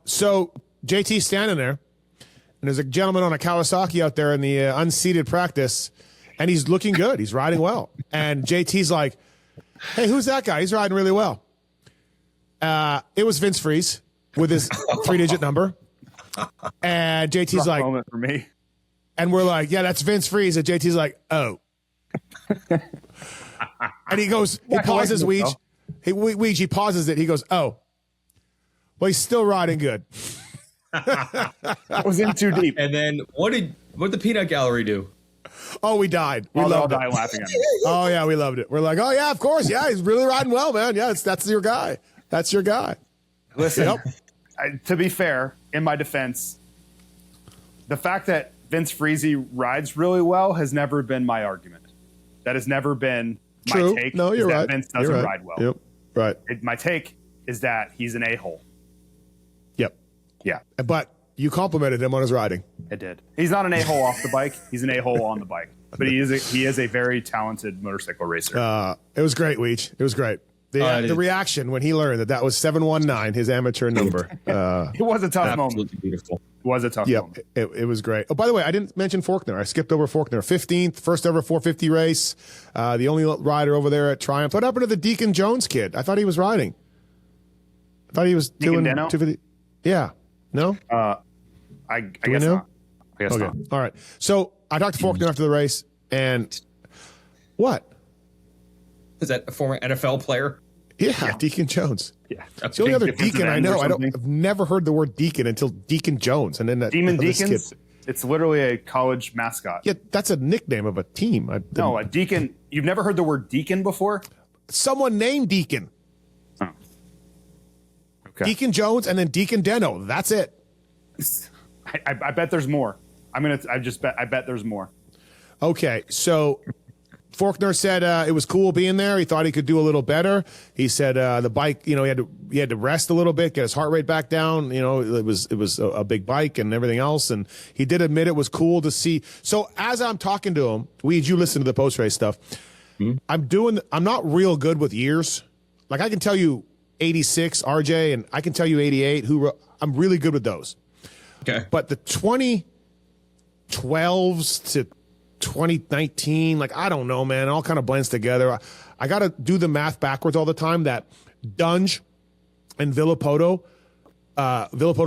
So JT's standing there, and there's a gentleman on a Kawasaki out there in the unseated practice, and he's looking good. He's riding well. And JT's like, hey, who's that guy? He's riding really well. It was Vince Friese with his 3-digit number. And JT's like, moment for me. And we're like, yeah, that's Vince Friese. And JT's like, oh. And he goes, he pauses, Weege. He pauses it. He goes, oh. Well, he's still riding good. That was in too deep. And then what did the peanut gallery do? Oh, we died. We loved it. Laughing at me. Oh, yeah, we loved it. We're like, oh, yeah, of course. Yeah, he's really riding well, man. Yeah, that's your guy. That's your guy. Listen, to be fair, in my defense, the fact that Vince Friese rides really well has never been my argument. That has never been True. My take. No, you're right. That Vince doesn't ride well. Yep. Right. My take is that he's an a-hole. Yep. Yeah. But you complimented him on his riding. I did. He's not an a-hole off the bike. He's an a-hole on the bike. But he is a very talented motorcycle racer. It was great, Weech. It was great. The reaction when he learned that was 719, his amateur number. It was a tough moment. Beautiful. It was a tough moment. It was great. Oh, by the way, I didn't mention Faulkner. I skipped over Faulkner. 15th, first ever 450 race. The only rider over there at Triumph. What happened to the Deacon Jones kid? I thought he was riding. I thought he was doing 250. Yeah. No? I guess not. I guess not. All right. So I talked to Faulkner after the race, and what? Is that a former NFL player? Yeah. Deacon Jones. Yeah. That's the only other Deacon I know. I've never heard the word Deacon until Deacon Jones. And then that Demon Deacons? It's literally a college mascot. Yeah, that's a nickname of a team. No, a Deacon. You've never heard the word Deacon before? Someone named Deacon. Oh. Okay. Deacon Jones and then Deacon Deno. That's it. I bet there's more. I bet there's more. Okay, so Faulkner said it was cool being there. He thought he could do a little better. He said the bike, he had to rest a little bit, get his heart rate back down. It was a big bike and everything else. And he did admit it was cool to see. So as I'm talking to him, you listen to the post race stuff. Mm-hmm. I'm not real good with years. Like I can tell you 86 RJ, and I can tell you 88. I'm really good with those. Okay. But the 2012s to 2019, like, I don't know, man. It all kind of blends together. I got to do the math backwards all the time. That Dunge and Villapoto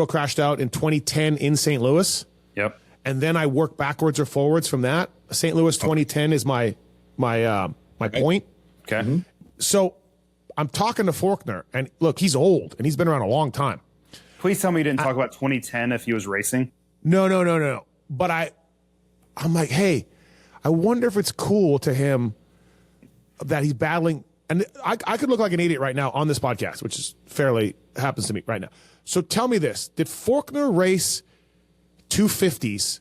crashed out in 2010 in St. Louis. Yep. And then I work backwards or forwards from that. St. Louis 2010 is my point. Okay. Mm-hmm. So I'm talking to Faulkner, and look, he's old, and he's been around a long time. Please tell me you didn't talk about 2010 if he was racing. No. But I'm like, hey, I wonder if it's cool to him that he's battling. And I could look like an idiot right now on this podcast, which is fairly happens to me right now. So tell me this. Did Faulkner race 250s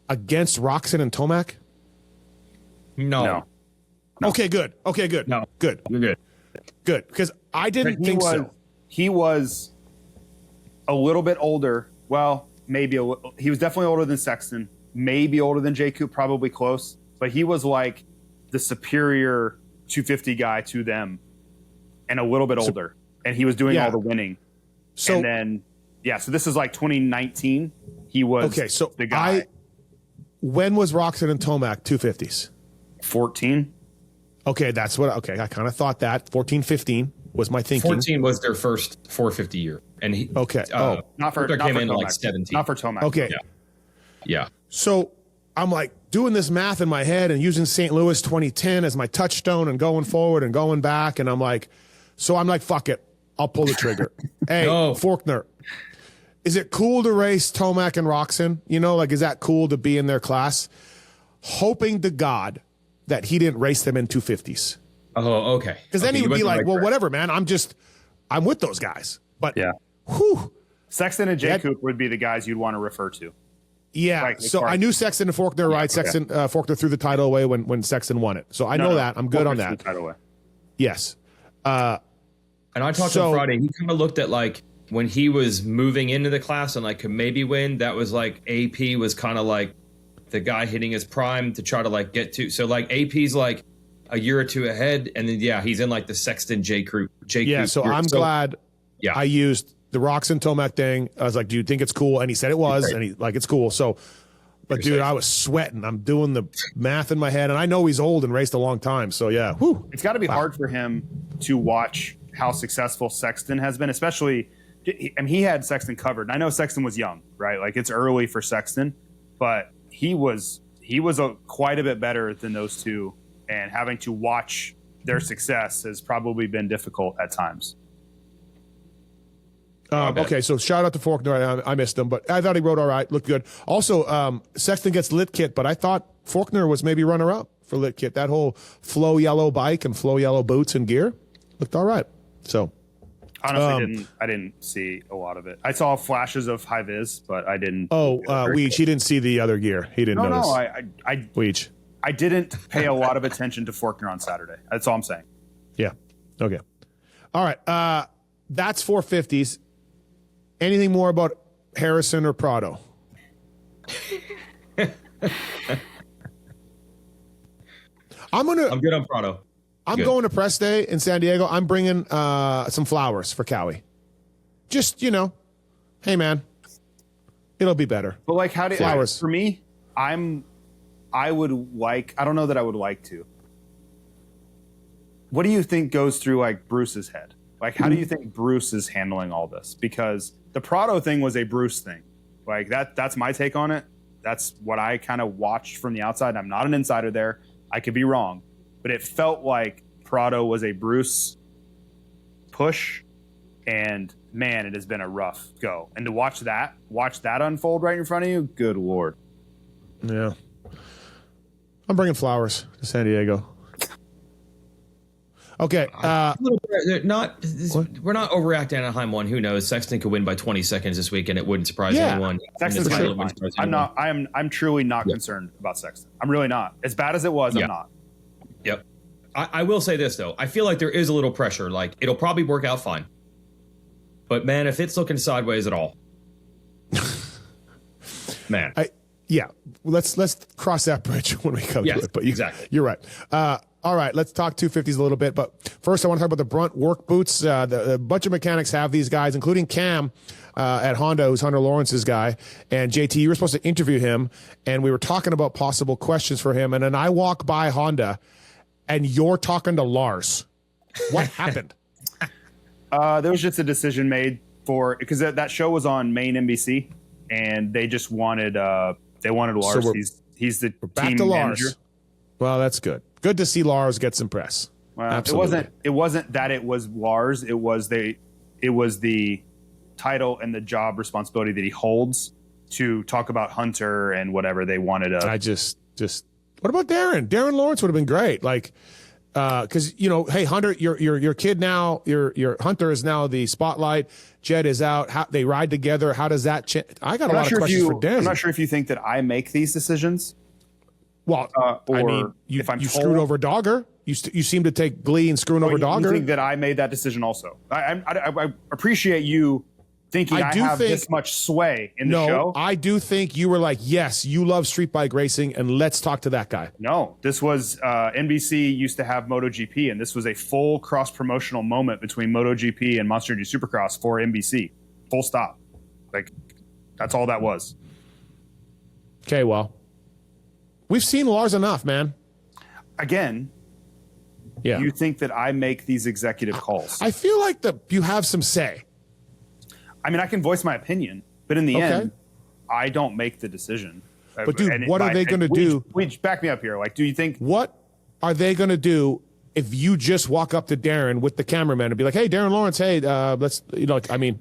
against Roczen and Tomac? No. Okay, good. No. Good. You're good. Good. Because I didn't think so. He was a little bit older. Well, maybe he was definitely older than Sexton, maybe older than J. Coop, probably close. But he was like the superior 250 guy to them and a little bit older. And he was doing all the winning. So, and then, so this is like 2019. He was the guy. When was Roczen and Tomac 250s? 14. Okay, that's what. Okay, I kind of thought that 14, 15 was my thinking. 14 was their first 450 year, and he not for came in Tomac. like 17. Not for Tomac. Okay, yeah. So I'm like doing this math in my head and using St. Louis 2010 as my touchstone and going forward and going back, and I'm like, fuck it, I'll pull the trigger. Hey, Faulkner, is it cool to race Tomac and Roczen? You know, like, is that cool to be in their class? Hoping to God that he didn't race them in 250s. Oh, okay. Because then he would be like, well, whatever, man. I'm with those guys. But Sexton and J. Coop would be the guys you'd want to refer to. Yeah. So I knew Sexton and Faulkner, right? Sexton, Faulkner threw the title away when Sexton won it. So I know that. I'm good on that. The title away. Yes. And I talked to him Friday. He kind of looked at like when he was moving into the class and like could maybe win. That was like AP was kind of like the guy hitting his prime to try to like get to. So like AP's like a year or two ahead, and then he's in like the Sexton J group. So I'm glad I used the Roczen Tomac thing. I was like, do you think it's cool? And he said it was, and he like, it's cool. So, but dude, I was sweating. I'm doing the math in my head, and I know he's old and raced a long time. So yeah, it's got to be hard for him to watch how successful Sexton has been, especially. I mean, he had Sexton covered. And I know Sexton was young, right? Like it's early for Sexton, but he was quite a bit better than those two, and having to watch their success has probably been difficult at times. Okay, so shout out to Faulkner. I missed him, but I thought he rode all right, looked good. Also, Sexton gets lit kit, but I thought Faulkner was maybe runner up for lit kit. That whole flow yellow bike and flow yellow boots and gear looked all right. So. Honestly, I didn't see a lot of it. I saw flashes of high vis, but I didn't. Weech, he didn't see the other gear. He didn't notice. Weech. I didn't pay a lot of attention to Faulkner on Saturday. That's all I'm saying. Yeah. Okay. All right. That's 450s. Anything more about Harrison or Prado? I'm good on Prado. I'm going to press day in San Diego. I'm bringing some flowers for Cowie. Just, hey, man, it'll be better. But like, how do flowers for me? I don't know that I would like to. What do you think goes through like Bruce's head? Like, how do you think Bruce is handling all this? Because the Prado thing was a Bruce thing. Like that's my take on it. That's what I kind of watched from the outside. I'm not an insider there. I could be wrong. But it felt like Prado was a Bruce push, and man, it has been a rough go. And to watch that unfold right in front of you, good Lord. Yeah. I'm bringing flowers to San Diego. Okay. We're not overreacting on Anaheim one. Who knows? Sexton could win by 20 seconds this week, and it wouldn't surprise anyone. Sexton's I'm truly not concerned about Sexton. I'm really not. As bad as it was, I'm not. Yep. I will say this, though. I feel like there is a little pressure. Like, it'll probably work out fine. But, man, if it's looking sideways at all. Man. Let's cross that bridge when we come to it. But exactly. You're right. All right, let's talk 250s a little bit. But first, I want to talk about the Brunt work boots. A bunch of mechanics have these guys, including Cam at Honda, who's Hunter Lawrence's guy. And JT, you were supposed to interview him, and we were talking about possible questions for him. And then I walk by Honda, and you're talking to Lars. What happened? There was just a decision made because that show was on main NBC, and they just wanted Lars. So he's the team manager. Well, that's good. Good to see Lars get some press. Well, Absolutely. It wasn't that it was Lars. It was the title and the job responsibility that he holds to talk about Hunter and whatever they wanted. I just what about Darren? Darren Lawrence would have been great. Like, because hey, Hunter, your kid now, your Hunter is now the spotlight. Jed is out. How they ride together? How does that change? I got a lot of questions for Darren. I'm not sure if you think that I make these decisions. Well, I mean, you screwed over Dogger. You seem to take glee in screwing over Dogger. You think that I made that decision also? I appreciate you thinking I have this much sway in the show. I do think you were like, yes, you love street bike racing, and let's talk to that guy. No, this was NBC used to have MotoGP, and this was a full cross-promotional moment between MotoGP and Monster Energy Supercross for NBC. Full stop. Like, that's all that was. Okay, well, we've seen Lars enough, man. Again, yeah. You think that I make these executive calls? I feel like you have some say. I mean, I can voice my opinion, but in the end, I don't make the decision. But dude, what are they going to do? Back me up here. Like, do you think what are they going to do if you just walk up to Darren with the cameraman and be like, "Hey, Darren Lawrence, hey, let's," I mean,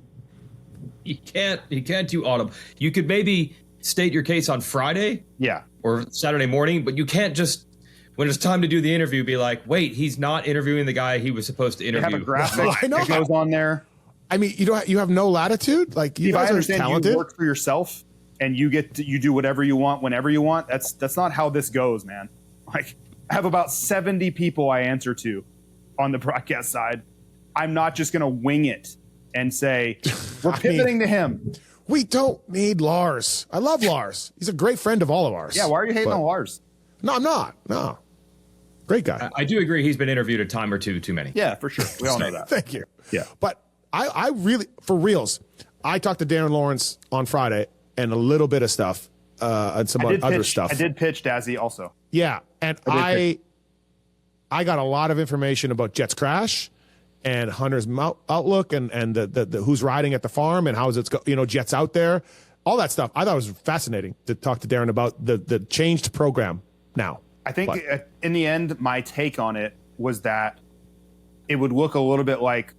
you can't do autumn. You could maybe state your case on Friday, or Saturday morning, but you can't just when it's time to do the interview be like, "Wait, he's not interviewing the guy he was supposed to interview." They have a graphic that goes on there. I mean, you have no latitude. Like, you guys are talented. You work for yourself and you do whatever you want whenever you want. That's not how this goes, man. Like, I have about 70 people I answer to on the broadcast side. I'm not just going to wing it and say we're pivoting to him. We don't need Lars. I love Lars. He's a great friend of all of ours. Yeah, why are you hating on Lars? No, I'm not. No. Great guy. I do agree he's been interviewed a time or two too many. Yeah, for sure. We all know that. Thank you. Yeah. But I really, for reals, I talked to Darren Lawrence on Friday and a little bit of stuff and some other stuff. I did pitch Dazzy also. Yeah, and I got a lot of information about Jet's crash and Hunter's outlook and the who's riding at the farm and how's it's Jet's out there, all that stuff. I thought it was fascinating to talk to Darren about the changed program now. I think in the end, my take on it was that it would look a little bit like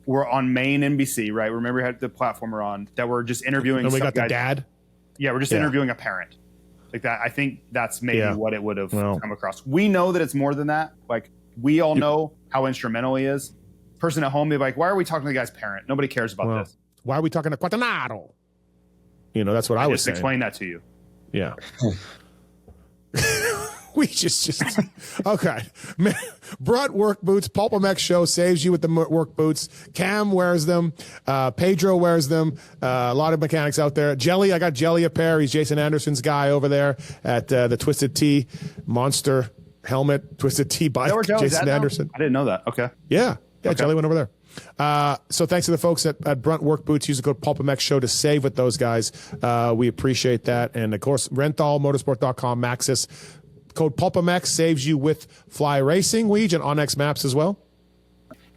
we're on main NBC, right? Remember we had the platform we're on that we're just interviewing. And we got the dad. Yeah, we're just interviewing a parent like that. I think that's maybe what it would have come across. We know that it's more than that. Like, we all know how instrumental he is. Person at home be like, why are we talking to the guy's parent? Nobody cares about this. Why are we talking to Quattanaro? That's what I was saying. Just explain that to you. Yeah. We just okay. Brunt work boots. Pulpamex show saves you with the work boots. Cam wears them. Pedro wears them. A lot of mechanics out there. Jelly, I got Jelly a pair. He's Jason Anderson's guy over there at the Twisted T Monster helmet. Twisted T bike. Jason Anderson. I didn't know that. Okay. Yeah. Jelly went over there. So thanks to the folks at Brunt Work Boots. Use the code Pulpamex Show to save with those guys. We appreciate that. And of course, RentallMotorsport.com, Maxis. Code Pulpamex saves you with Fly Racing, Weege, and OnX Maps as well.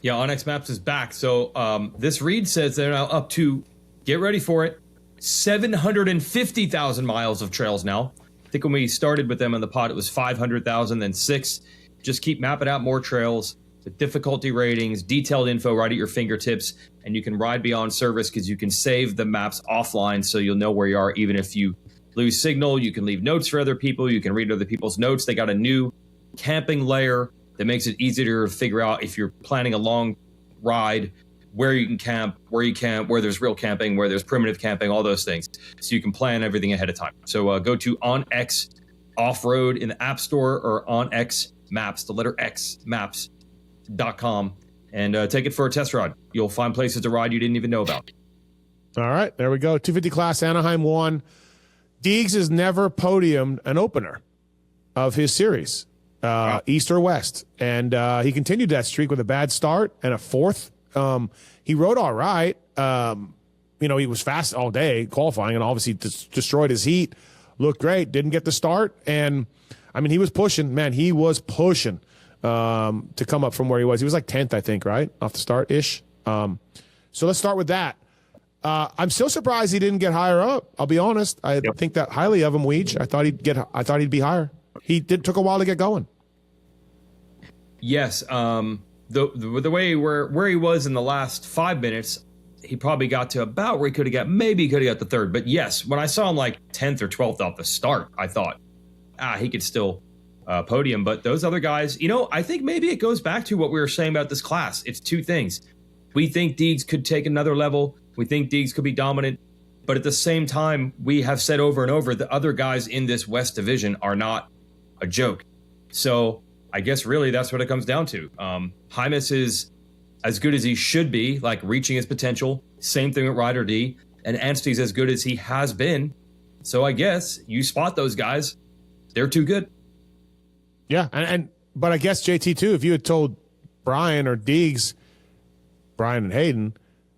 Yeah, OnX Maps is back. So this read says they're now up to, get ready for it, 750,000 miles of trails now. I think when we started with them on the pod, it was 500,000, then 6. Just keep mapping out more trails, the difficulty ratings, detailed info right at your fingertips, and you can ride beyond service because you can save the maps offline so you'll know where you are even if you lose signal. You can leave notes for other people. You can read other people's notes. They got a new camping layer that makes it easier to figure out if you're planning a long ride, where you can camp, where you can't, where there's real camping, where there's primitive camping, all those things. So you can plan everything ahead of time. So go to OnX Off-Road in the App Store or OnX Maps, the letter X, maps.com, and take it for a test ride. You'll find places to ride you didn't even know about. All right, there we go. 250 class, Anaheim won. Deegs has never podiumed an opener of his series. east or west. And he continued that streak with a bad start and a fourth. He rode all right. He was fast all day qualifying and obviously destroyed his heat. Looked great. Didn't get the start. And, I mean, he was pushing. Man, he was pushing to come up from where he was. He was like 10th, I think, right? Off the start-ish. So let's start with that. I'm still surprised he didn't get higher up. I'll be honest. I think that highly of him, Weege. I thought he'd be higher. Took a while to get going. Yes. The way where he was in the last 5 minutes, he probably got to about where he could have got. Maybe he could have got the third. But yes, when I saw him like 10th or 12th off the start, I thought, he could still podium. But those other guys, I think maybe it goes back to what we were saying about this class. It's two things. We think Deegs could take another level. We think Deegs could be dominant. But at the same time, we have said over and over, the other guys in this West division are not a joke. So I guess really that's what it comes down to. Hymas is as good as he should be, like reaching his potential. Same thing with Ryder D. And Anstey's as good as he has been. So I guess you spot those guys. They're too good. Yeah, but I guess JT too, if you had told Brian or Deegs, Brian and Hayden,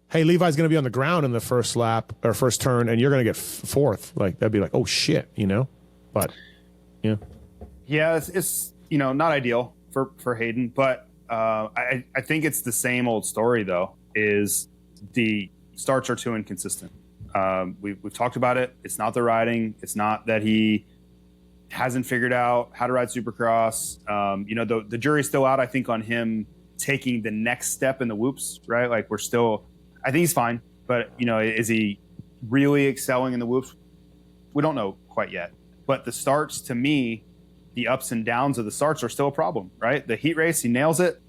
hey, Levi's going to be on the ground in the first lap or first turn, and you're going to get fourth. Like that'd be like, oh shit, But yeah, it's not ideal for Hayden, but I think it's the same old story though. Is the starts are too inconsistent. We've talked about it. It's not the riding. It's not that he hasn't figured out how to ride Supercross. The jury's still out, I think, on him taking the next step in the whoops, right? Like I think he's fine, but is he really excelling in the whoops? We don't know quite yet. But the starts, to me, the ups and downs of the starts are still a problem, right? The heat race, he nails it,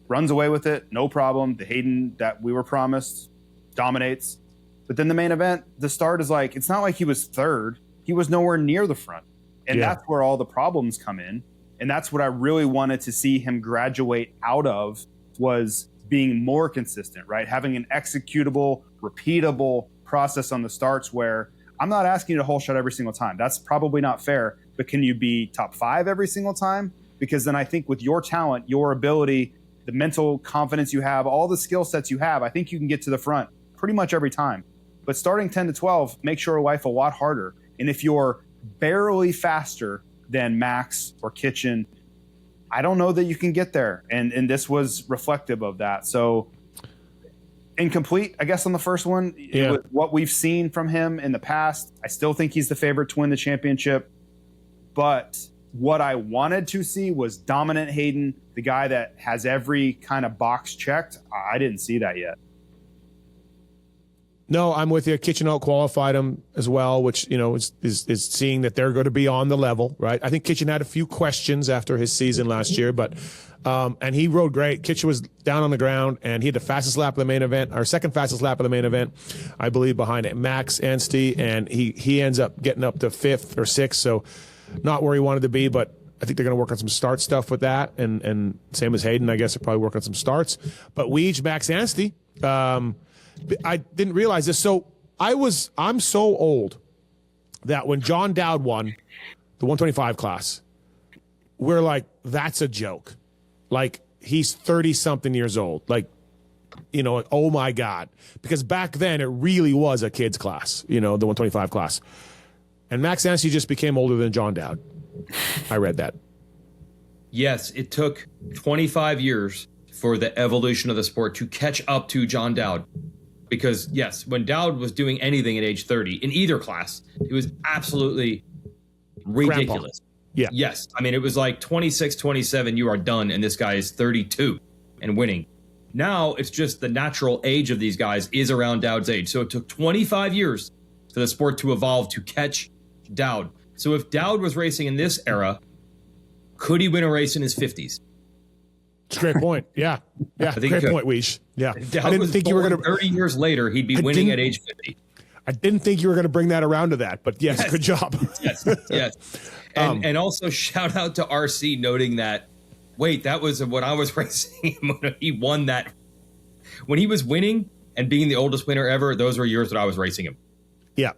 runs away with it, no problem. The Hayden that we were promised dominates. But then the main event, the start is like, it's not like he was third. He was nowhere near the front. And that's where all the problems come in. And that's what I really wanted to see him graduate out of, was being more consistent, right? Having an executable, repeatable process on the starts where I'm not asking you to whole shot every single time. That's probably not fair. But can you be top 5 every single time? Because then I think with your talent, your ability, the mental confidence you have, all the skill sets you have, I think you can get to the front pretty much every time. But starting 10 to 12 makes your life a lot harder. And if you're barely faster than Max or Kitchen, I don't know that you can get there. And this was reflective of that. So incomplete, I guess, on the first one. Yeah. With what we've seen from him in the past, I still think he's the favorite to win the championship. But what I wanted to see was dominant Hayden, the guy that has every kind of box checked. I didn't see that yet. No, I'm with you. Kitchen out qualified him as well, which, is seeing that they're going to be on the level, right? I think Kitchen had a few questions after his season last year, but and he rode great. Kitchen was down on the ground, and he had the fastest lap of the main event, or second fastest lap of the main event, I believe, behind it. Max Anstey, and he ends up getting up to 5th or 6th, so not where he wanted to be, but I think they're going to work on some start stuff with that, and same as Hayden, I guess, they'll probably work on some starts. But Weege, Max Anstey, I didn't realize this. So I'm so old that when John Dowd won the 125 class, we're like, that's a joke. Like, he's 30 something years old. Like, oh my God. Because back then it really was a kid's class, the 125 class. And Max Anstey just became older than John Dowd. I read that. Yes, it took 25 years for the evolution of the sport to catch up to John Dowd. Because, yes, when Dowd was doing anything at age 30, in either class, it was absolutely ridiculous. Grandpa. Yeah. Yes. I mean, it was like 26, 27, you are done, and this guy is 32 and winning. Now, it's just the natural age of these guys is around Dowd's age. So it took 25 years for the sport to evolve to catch Dowd. So if Dowd was racing in this era, could he win a race in his 50s? It's a great point. Yeah. Yeah. Great point, Weish. Yeah. I didn't think you were going to 30 years later, he'd be winning at age 50. I didn't think you were going to bring that around to that, but yes. Good job. Yes. And also shout out to RC noting that, wait, that was when I was racing him when he won that. When he was winning and being the oldest winner ever, those were years that I was racing him. Yeah.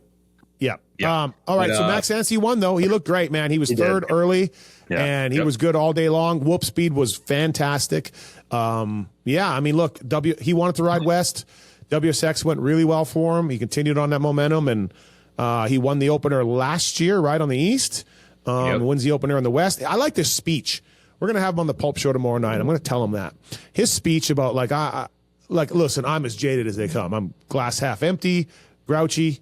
Yeah. Yeah. All right. But, So Max Anstey won, though. He looked great, man. He was third early, and he was good all day long. Whoop speed was fantastic. Yeah. I mean, look, he wanted to ride West. WSX went really well for him. He continued on that momentum, and he won the opener last year, right, on the East. Wins the opener on the West. I like this speech. We're going to have him on the Pulp Show tomorrow night. I'm going to tell him that. His speech about, listen, I'm as jaded as they come. I'm glass half empty, grouchy,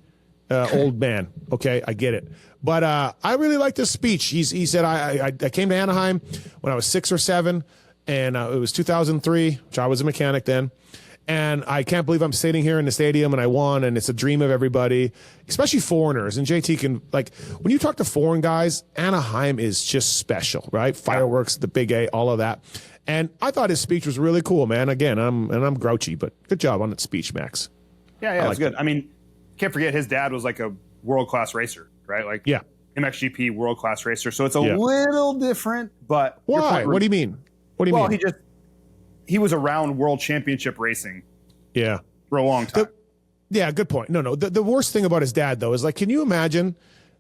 old man. Okay, I get it. But I really like this speech. He said, I came to Anaheim when I was 6 or 7, and it was 2003, which I was a mechanic then. And I can't believe I'm sitting here in the stadium and I won, and it's a dream of everybody, especially foreigners. And JT can, when you talk to foreign guys, Anaheim is just special, right? Fireworks, the Big A, all of that. And I thought his speech was really cool, man. Again, I'm grouchy, but good job on that speech, Max. Yeah, it was good. I mean, can't forget his dad was like a world-class racer, right? MXGP world-class racer. So it's a little different, but... Why? What do you mean? Well, he was around world championship racing. Yeah. For a long time. Good point. No. The worst thing about his dad, though, is can you imagine?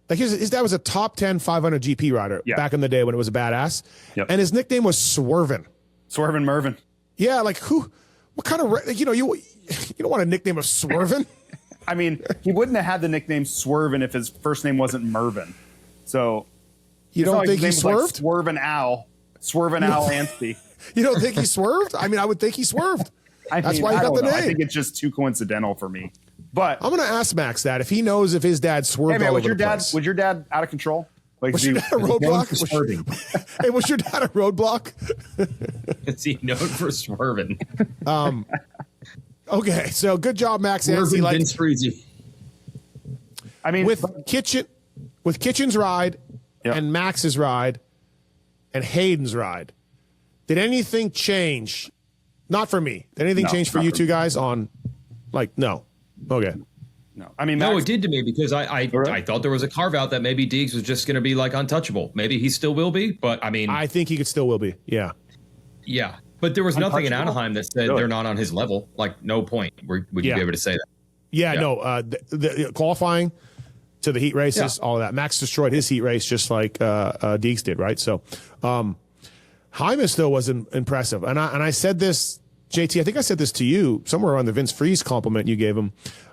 His dad was a top 10 500 GP rider back in the day when it was a badass. Yep. And his nickname was Swervin. Swervin Mervin. Yeah, what kind of, you don't want a nickname of Swervin? I mean, he wouldn't have had the nickname Swervin if his first name wasn't Mervin. So. You don't think he swerved? Swervin Al Anstey. You don't think he swerved? I mean, I would think he swerved. That's why he got the name. I think it's just too coincidental for me. But I'm going to ask Max that if he knows if his dad swerved all over the place. Was your dad out of control? Was your dad a roadblock? Was your dad a roadblock? Is he known for swerving? Okay, so good job, Max Anstey. Vince Friese. I mean, with Kitchen's ride and Max's ride and Hayden's ride, did anything change? Not for me. Did anything change for you two guys on, no? Okay. No. I mean, no, it did to me because I thought there was a carve out that maybe Deegs was just going to be untouchable. Maybe he still will be, but I mean, I think he could still will be. Yeah. Yeah. But there was nothing in Anaheim that said they're not on his level. No point. Would you be able to say that? Yeah. No. The qualifying to the heat races, all of that. Max destroyed his heat race just like Deegs did, right? So, Hymas though was impressive, and I said this, JT. I think I said this to you somewhere on the Vince Friese compliment you gave him.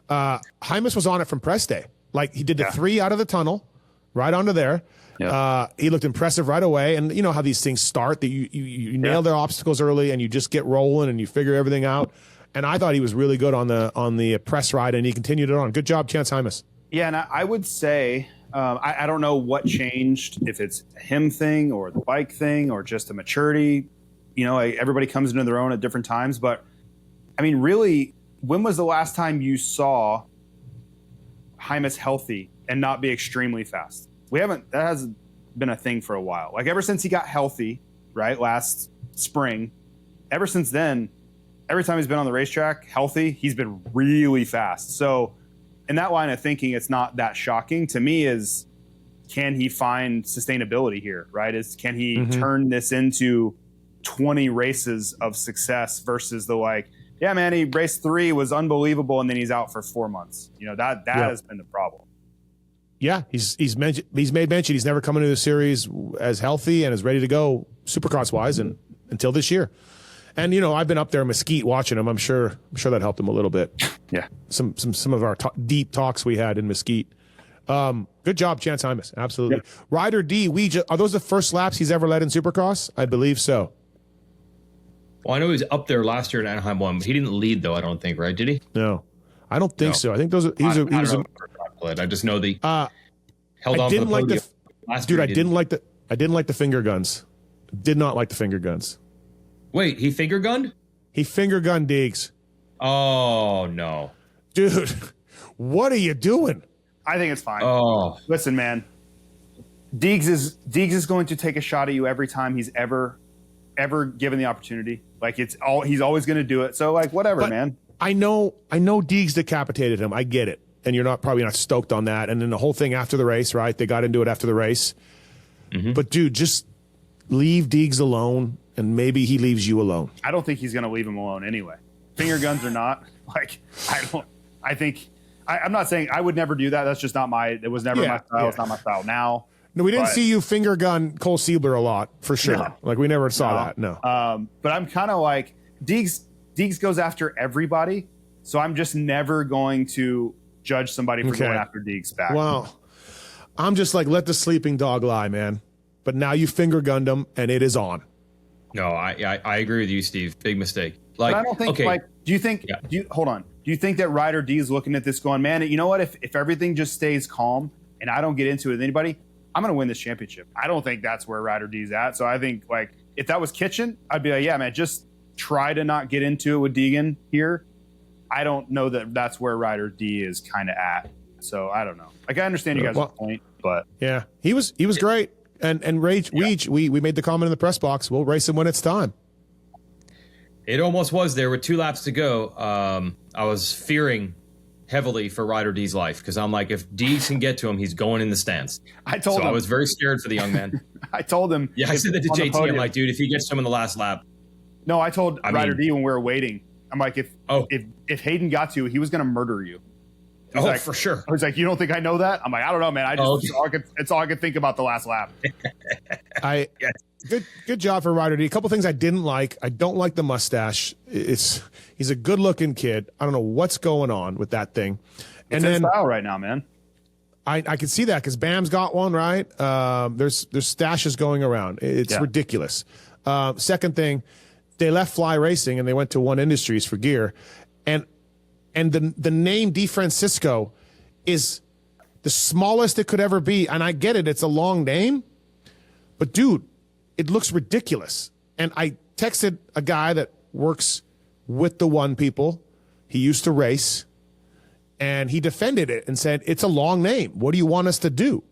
Hymas was on it from press day. He did the 3 out of the tunnel, right onto there. Yeah. He looked impressive right away, and you know how these things start. That you nail their obstacles early, and you just get rolling, and you figure everything out. And I thought he was really good on the press ride, and he continued it on. Good job, Chance Hymas. Yeah, and I would say. I don't know what changed, if it's a him thing or the bike thing or just a maturity. Everybody comes into their own at different times. But, I mean, really, when was the last time you saw Hymas healthy and not be extremely fast? That hasn't been a thing for a while. Ever since he got healthy, right, last spring, ever since then, every time he's been on the racetrack healthy, he's been really fast. So, in that line of thinking, it's not that shocking to me. Is can he find sustainability here? Right? Can he turn this into 20 races of success versus the he raced 3 was unbelievable and then he's out for 4 months. That has been the problem. Yeah, he's made mention he's never come into the series as healthy and as ready to go Supercross wise and until this year. And I've been up there in Mesquite watching him. I'm sure that helped him a little bit. Yeah, some of our deep talks we had in Mesquite. Good job, Chance Hymas. Absolutely. Yep. Ryder D, are those the first laps he's ever led in Supercross? I believe so. Well, I know he was up there last year at Anaheim 1, but he didn't lead though. I don't think, right? Did he? No, I don't think so. I think those. I just know the held on. I didn't like the finger guns. Did not like the finger guns. Wait, he finger gunned? He finger gunned Deegs. Oh, no. Dude, what are you doing? I think it's fine. Oh. Listen, man. Deegs is going to take a shot at you every time he's ever given the opportunity. He's always going to do it. So, whatever, man. I know Deegs decapitated him. I get it. And you're probably not stoked on that. And then the whole thing after the race, right? They got into it after the race. Mm-hmm. But, dude, just leave Deegs alone. And maybe he leaves you alone. I don't think he's going to leave him alone anyway. Finger guns or not, I I'm not saying I would never do that. That's just not it was never my style. It's not my style now. No, we didn't see you finger gun Cole Siebler a lot, for sure. No. Like, we never saw that, no. But I'm kind of like, Deegs goes after everybody, so I'm just never going to judge somebody for going after Deegs back. Well, I'm just like, let the sleeping dog lie, man. But now you finger gunned him, and it is on. No, I agree with you, Steve. Big mistake. Like, but I don't think, do you think, hold on. Do you think that Ryder D is looking at this going, man, you know what? If everything just stays calm and I don't get into it with anybody, I'm going to win this championship. I don't think that's where Ryder D's at. So I think, like, if that was Kitchen, I'd be like, yeah, man, just try to not get into it with Deegan here. I don't know that that's where Ryder D is kind of at. So I don't know. Like, I understand you guys' point, but yeah, he was great. And Rage, we made the comment in the press box. We'll race him when it's time. It almost was. There were 2 laps to go. I was fearing heavily for Ryder D's life because I'm like, if D can get to him, he's going in the stands. I told him. I was very scared for the young man. I told him. Yeah, I said that to JT. I'm like, dude, if he gets to him in the last lap. No, I told Ryder D when we were waiting. I'm like, if Hayden got to you, he was going to murder you. Like, for sure. I was like, you don't think I know that? I'm like, I don't know, man. It's all I could think about the last lap. Good job for Ryder D. A couple things I didn't like. I don't like the mustache. He's a good looking kid. I don't know what's going on with that thing. And then style right now, man. I can see that because Bam's got one, right? There's stashes going around. It's ridiculous. Second thing, they left Fly Racing and they went to One Industries for gear, and the name DiFrancesco is the smallest it could ever be. And I get it; it's a long name, but dude, it looks ridiculous. And I texted a guy that works with the One people. He used to race. And he defended it and said, it's a long name. What do you want us to do?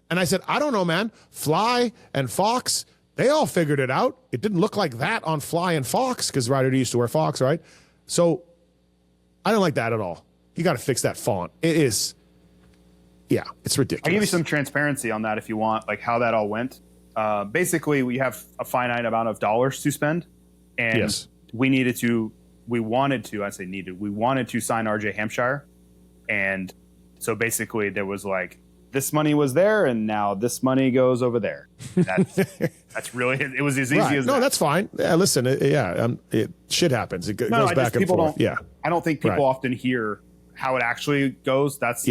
And I said, I don't know, man. Fly and Fox, they all figured it out. It didn't look like that on Fly and Fox because Ryder D used to wear Fox, right? So I don't like that at all. You got to fix that font. It is, it's ridiculous. I'll give you some transparency on that if you want, like how that all went. Basically, we have a finite amount of dollars to spend. And we wanted to sign RJ Hampshire. And so basically there was like, this money was there and now this money goes over there. That's really, it was as easy as that. No, that's fine. Yeah, listen, shit happens. It goes back and forth. I don't think people often hear how it actually goes. That's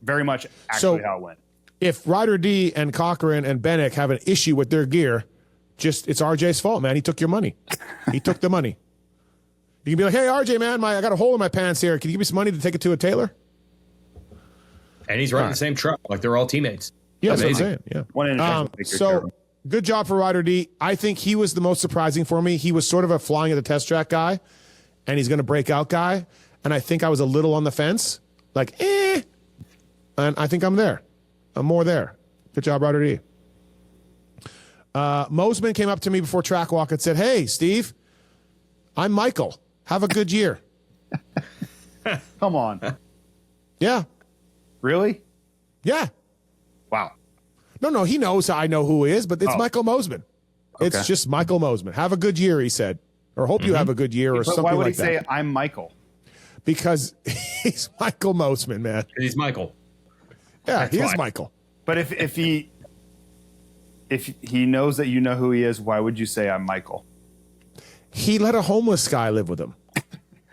very much actually how it went. If Ryder D and Cochran and Bennick have an issue with their gear, it's RJ's fault, man. He took your money. He took the money. You can be like, hey, RJ, man, I got a hole in my pants here. Can you give me some money to take it to a tailor? And he's riding the same truck. Like, they're all teammates. Yeah, that's what I'm saying. Yeah. So good job for Ryder D. I think he was the most surprising for me. He was sort of a flying at the test track guy, and he's going to break out guy. And I think I was a little on the fence. Like, And I think I'm there. I'm more there. Good job, Ryder D. Mosman came up to me before track walk and said, hey, Steve, I'm Michael. Have a good year. Come on. Yeah. Really? Yeah. Wow. No, he knows I know who he is, but it's Michael Mosman. Okay. It's just Michael Mosman. Have a good year, he said. Or hope you have a good year or something like that. Why would he say I'm Michael? Because he's Michael Mosman, man. He's Michael. Yeah, he is Michael. But if he knows that you know who he is, why would you say I'm Michael? He let a homeless guy live with him.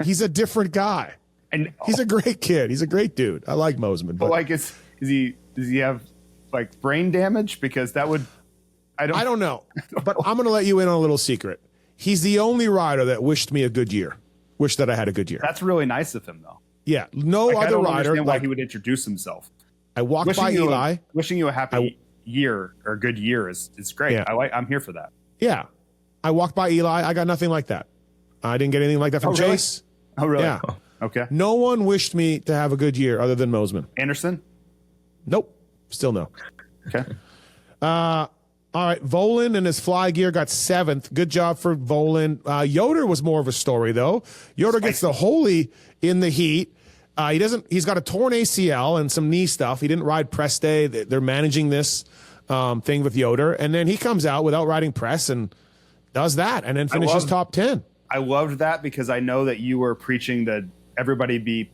He's a different guy. And he's a great kid. He's a great dude. I like Mosman. But like, does he have like brain damage? Because that would, I don't know. But I'm going to let you in on a little secret. He's the only rider that wished me a good year. Wished that I had a good year. That's really nice of him, though. Yeah. No other I don't rider. Understand why he would introduce himself. I walked by Eli. Wishing you a happy year or a good year is great. Yeah. I'm here for that. Yeah. I walked by Eli. I got nothing like that. I didn't get anything like that from Chase. Oh, really? Yeah. Oh, okay. No one wished me to have a good year other than Mosman. Anderson? Nope. Still no. Okay. All right. Volan and his fly gear got 7th. Good job for Volan. Yoder was more of a story, though. Yoder gets the Holy in the heat. He's got a torn ACL and some knee stuff. He didn't ride press day. They're managing this thing with Yoder. And then he comes out without riding press and does that and then finishes top 10. I loved that because I know that you were preaching that everybody be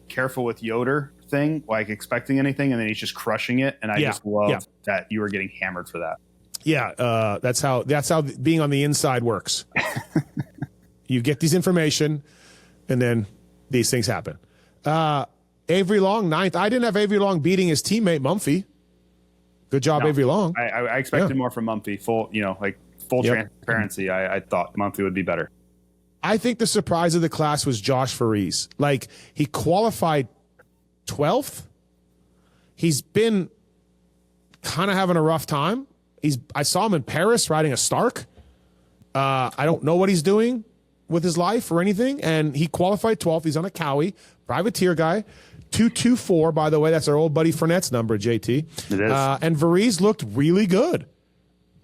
careful with Yoder thing, like expecting anything, and then he's just crushing it. And I just loved that you were getting hammered for that. Yeah, that's how being on the inside works. You get these information, and then these things happen. Avery Long, 9th. I didn't have Avery Long beating his teammate Mumphy. Good job, Avery Long. I expected more from Mumphy. Full transparency. I thought Mumphy would be better. I think the surprise of the class was Josh Friese. Like, he qualified 12th. He's been kind of having a rough time. I saw him in Paris riding a Stark. I don't know what he's doing with his life or anything. And he qualified 12th. He's on a Cowie, privateer guy. 224, by the way. That's our old buddy Fournette's number, JT. It is. And Friese looked really good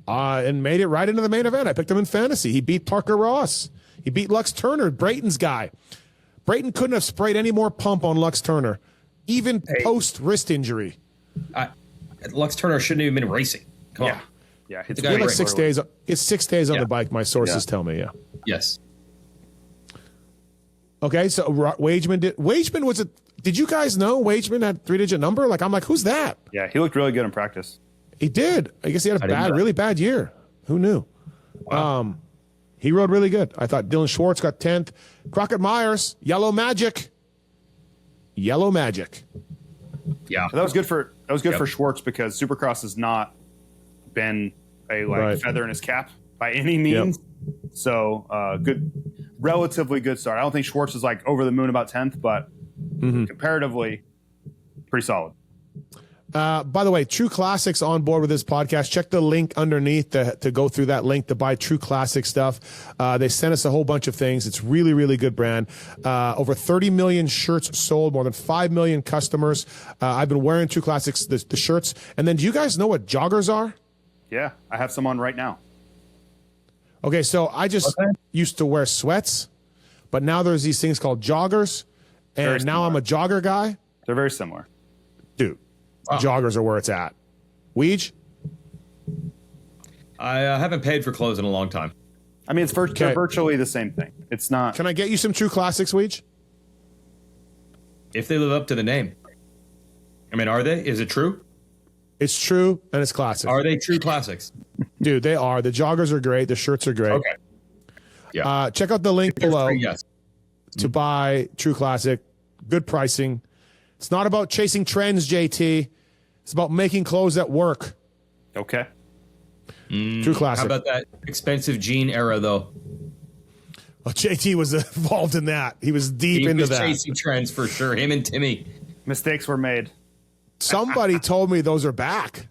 and made it right into the main event. I picked him in fantasy. He beat Parker Ross. He beat Lux Turner, Brayton's guy. Brayton couldn't have sprayed any more pump on Lux Turner, even post wrist injury. Lux Turner shouldn't have even been racing. Come on. Yeah, it's like 6 days. It's 6 days on the bike. My sources tell me. Yeah. Yes. Okay, so Wageman was did you guys know Wageman had 3-digit number? Like, I'm like, who's that? Yeah, he looked really good in practice. He did. I guess he had a really bad year. Who knew? Wow. He rode really good. I thought Dylan Schwartz got 10th. Crockett Myers, Yellow Magic. Yellow Magic. Yeah. That was good for Schwartz because Supercross has not been a feather in his cap by any means. Yep. So relatively good start. I don't think Schwartz is like over the moon about 10th, but comparatively pretty solid. By the way, True Classics on board with this podcast. Check the link underneath to go through that link to buy True Classic stuff. They sent us a whole bunch of things. It's really, really good brand. Over 30 million shirts sold, more than 5 million customers. I've been wearing True Classics, the shirts. And then do you guys know what joggers are? Yeah, I have some on right now. Okay, so I just used to wear sweats, but now there's these things called joggers. And now I'm a jogger guy. They're very similar. Dude. Wow. Joggers are where it's at. Weege? I haven't paid for clothes in a long time. I mean, they're virtually the same thing. It's not. Can I get you some True Classics, Weege? If they live up to the name. I mean, are they? Is it true? It's true, and it's classic. Are they True Classics? Dude, they are. The joggers are great. The shirts are great. Okay. Yeah. Check out the link below to buy True Classic. Good pricing. It's not about chasing trends, JT. It's about making clothes that work. Okay. True Classic. How about that expensive jean era, though? Well, JT was involved in that. He was deep into that. He was chasing trends for sure. Him and Timmy. Mistakes were made. Somebody told me those are back.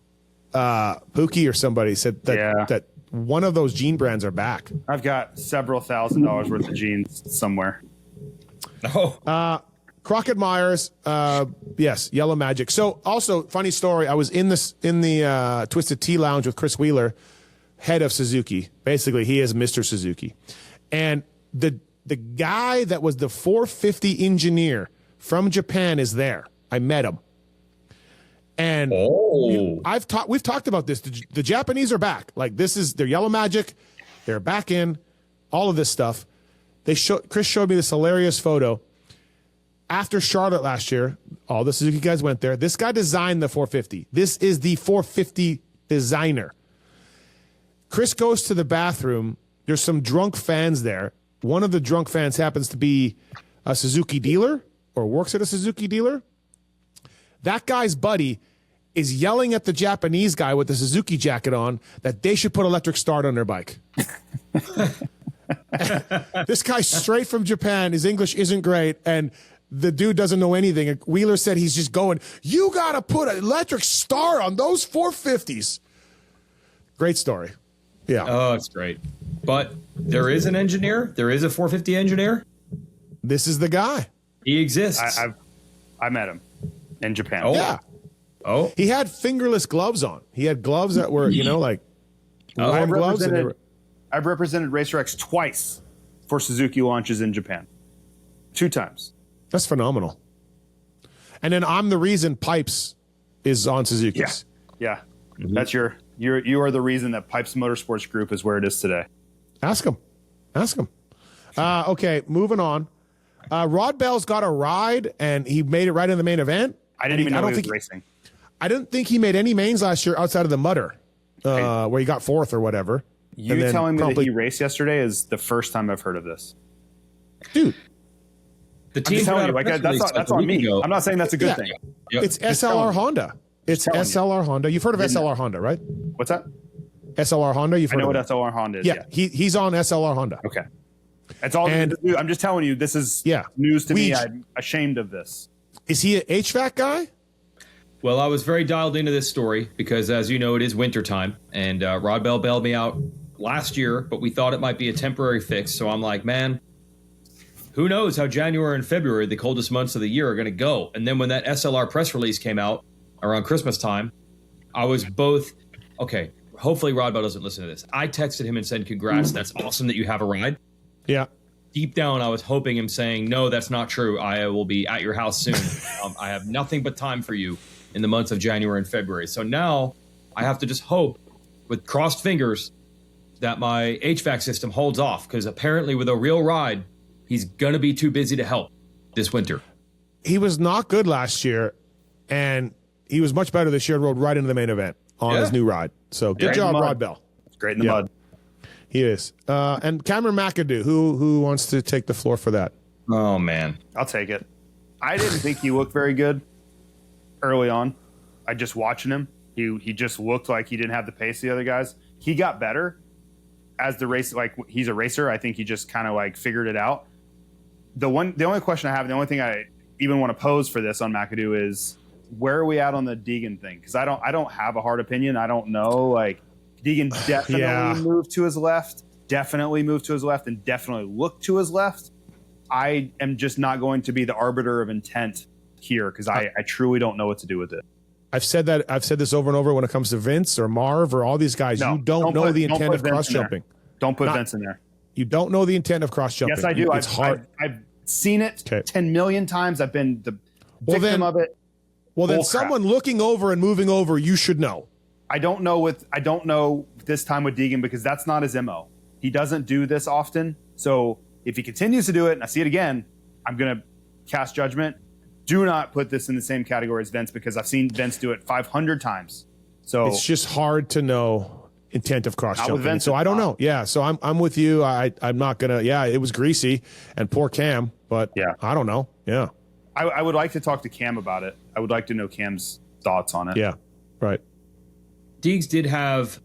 Pookie or somebody said that one of those jean brands are back. I've got several $1,000s worth of jeans somewhere. Oh. Crockett Myers, yes, Yellow Magic. So, also, funny story. I was in the Twisted Tea Lounge with Chris Wheeler, head of Suzuki. Basically, he is Mr. Suzuki, and the guy that was the 450 engineer from Japan is there. I met him, and we've talked about this. The Japanese are back. Like, this is their Yellow Magic. They're back in all of this stuff. Chris showed me this hilarious photo. After Charlotte last year, all the Suzuki guys went there. This guy designed the 450. This is the 450 designer. Chris goes to the bathroom. There's some drunk fans there. One of the drunk fans happens to be a Suzuki dealer or works at a Suzuki dealer. That guy's buddy is yelling at the Japanese guy with the Suzuki jacket on that they should put electric start on their bike. This guy's straight from Japan. His English isn't great, and the dude doesn't know anything. And Wheeler said he's just going, you got to put an electric star on those 450s. Great story. Yeah. Oh, it's great. But there is an engineer. There is a 450 engineer. This is the guy. He exists. I met him in Japan. Oh. Yeah. Oh. He had fingerless gloves on. He had gloves that were, like warm gloves. I've represented Racer X twice for Suzuki launches in Japan. 2 times. That's phenomenal. And then I'm the reason Pipes is on Suzuki's. Yeah. Mm-hmm. That's you are the reason that Pipes Motorsports Group is where it is today. Ask him. Okay, moving on. Rod Bell's got a ride, and he made it right in the main event. I didn't even know he was racing. I didn't think he made any mains last year outside of the Mutter, where he got 4th or whatever. You telling me that he raced yesterday is the first time I've heard of this. Dude. The team that's on me. I'm not saying that's a good thing. Yep. It's SLR Honda. It's SLR Honda. You've heard of SLR Honda, right? What's that? SLR Honda. I know what SLR Honda is. Yeah, he's on SLR Honda. Okay. That's all. And I'm just telling you, this is news to me. I'm ashamed of this. Is he an HVAC guy? Well, I was very dialed into this story because, as you know, it is wintertime, and Rod Bell bailed me out last year, but we thought it might be a temporary fix. So I'm like, man, who knows how January and February, the coldest months of the year, are going to go. And then when that SLR press release came out around Christmas time, I was both, okay, hopefully Rod Bell doesn't listen to this. I texted him and said, congrats, that's awesome that you have a ride. Yeah. Deep down, I was hoping him saying, no, that's not true. I will be at your house soon. I have nothing but time for you in the months of January and February. So now I have to just hope with crossed fingers that my HVAC system holds off, because apparently with a real ride, he's going to be too busy to help this winter. He was not good last year, and he was much better this year. Rode right into the main event on his new ride. So good job, Rod Bell. It's great in the mud. He is. And Cameron McAdoo, who wants to take the floor for that? Oh, man. I'll take it. I didn't think he looked very good early on. I just watching him. He just looked like he didn't have the pace of the other guys. He got better as the race. Like, he's a racer. I think he just kind of like figured it out. The only question I have, the only thing I even want to pose for this on McAdoo is, where are we at on the Deegan thing? Because I don't have a hard opinion. I don't know. Like, Deegan definitely moved to his left, and definitely looked to his left. I am just not going to be the arbiter of intent here, because I truly don't know what to do with it. I've said this over and over when it comes to Vince or Marv or all these guys. You don't know the intent of cross jumping. Don't put Vince in there. You don't know the intent of cross jumping. Yes, I do. It's hard. I've seen it 10 million times. I've been the victim of it. Well, then someone looking over and moving over, you should know. I don't know this time with Deegan, because that's not his MO. He doesn't do this often. So if he continues to do it and I see it again, I'm going to cast judgment. Do not put this in the same category as Vince, because I've seen Vince do it 500 times. So it's just hard to know intent of cross jumping. Vince, so I don't know. Yeah. So I'm with you. I'm not going to, it was greasy and poor Cam, but I don't know. Yeah. I would like to talk to Cam about it. I would like to know Cam's thoughts on it. Yeah. Right. Deegs did have,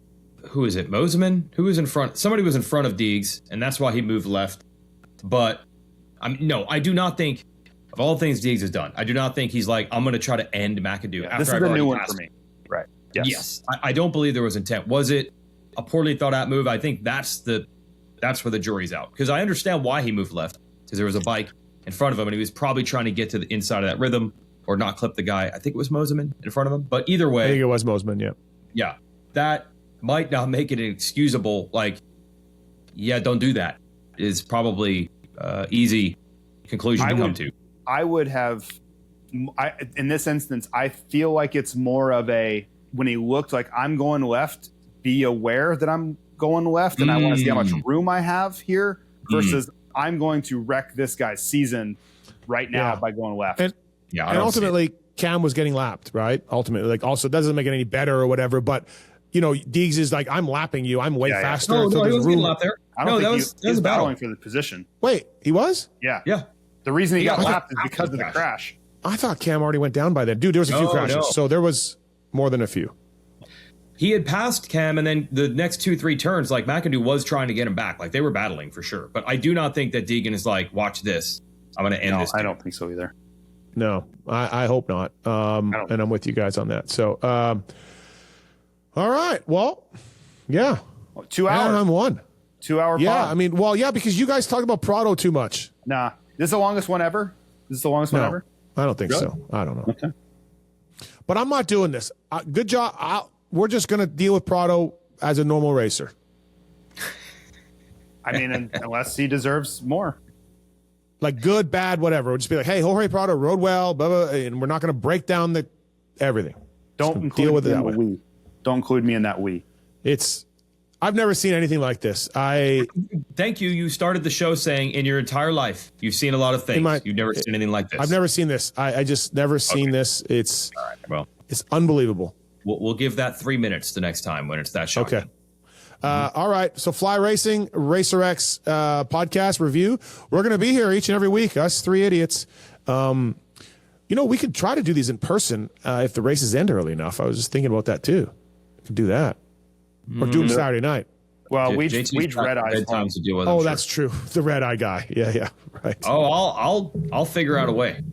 who is it, Moseman? Who was in front? Somebody was in front of Deegs, and that's why he moved left. But, I do not think, of all things Deegs has done, I do not think he's like, I'm going to try to end McAdoo. This is a new one for me. Right. Yes. I don't believe there was intent. Was it a poorly thought out move? I think that's where the jury's out. Because I understand why he moved left, because there was a bike in front of him, and he was probably trying to get to the inside of that rhythm or not clip the guy. I think it was Moseman in front of him. But either way. I think it was Moseman, yeah. Yeah, that might not make it inexcusable. Like, don't do that is probably easy conclusion to come to. I would have, in this instance, I feel like it's more of a, when he looked like I'm going left, be aware that I'm going left, and I want to see how much room I have here, versus I'm going to wreck this guy's season right now by going left. And ultimately, Cam was getting lapped, right? Ultimately, like, also doesn't make it any better or whatever, but Deegs is like, I'm lapping you. I'm way faster. No, he was getting lapped there. I don't think he was battling for the position. Wait, he was? Yeah. Yeah. The reason he got lapped is because of the crash. I thought Cam already went down by then. Dude, there was a few crashes, so there was more than a few. He had passed Cam, and then the next 2-3 turns, like, McAdoo was trying to get him back. Like, they were battling for sure. But I do not think that Deegan is like, watch this. I'm going to end this. I don't think so either. No, I hope not. And I'm with you guys on that. So, all right. Well, yeah. 2 hours. I'm 1. 2 hour pod. Because you guys talk about Prado too much. Nah. This is the longest one ever? One ever? I don't think so. I don't know. Okay. But I'm not doing this. Good job. We're just going to deal with Prado as a normal racer. I mean, unless he deserves more. Like, good, bad, whatever. We'll just be like, hey, Jorge Prado rode well, blah, blah, and we're not going to break down everything. Don't include me in that way. Don't include me in that we. It's I've never seen anything like this. Thank you. You started the show saying in your entire life you've seen a lot of things. You've never seen anything like this. I've never seen this. I just never seen this. It's all right. Well, it's unbelievable. We'll give that 3 minutes the next time when it's that shocking. Okay. All right. So Fly Racing, Racer X podcast review. We're going to be here each and every week, us three idiots. We could try to do these in person if the races end early enough. I was just thinking about that too. We could do that. Or do them Saturday night. Well, we red eyes times to deal with. Oh, that's true. The red eye guy. Yeah, right. Oh, I'll figure out a way.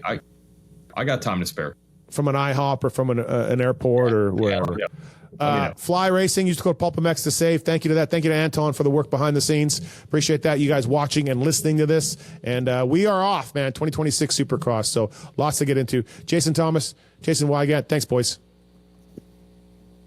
I got time to spare. From an IHOP or from an airport or wherever. Yeah. Fly Racing, use the code PulpMX to save. Thank you to that. Thank you to Anton for the work behind the scenes. Appreciate that, you guys watching and listening to this. And we are off, man. 2026 Supercross. So lots to get into. Jason Thomas, Jason Wygant. Thanks, boys.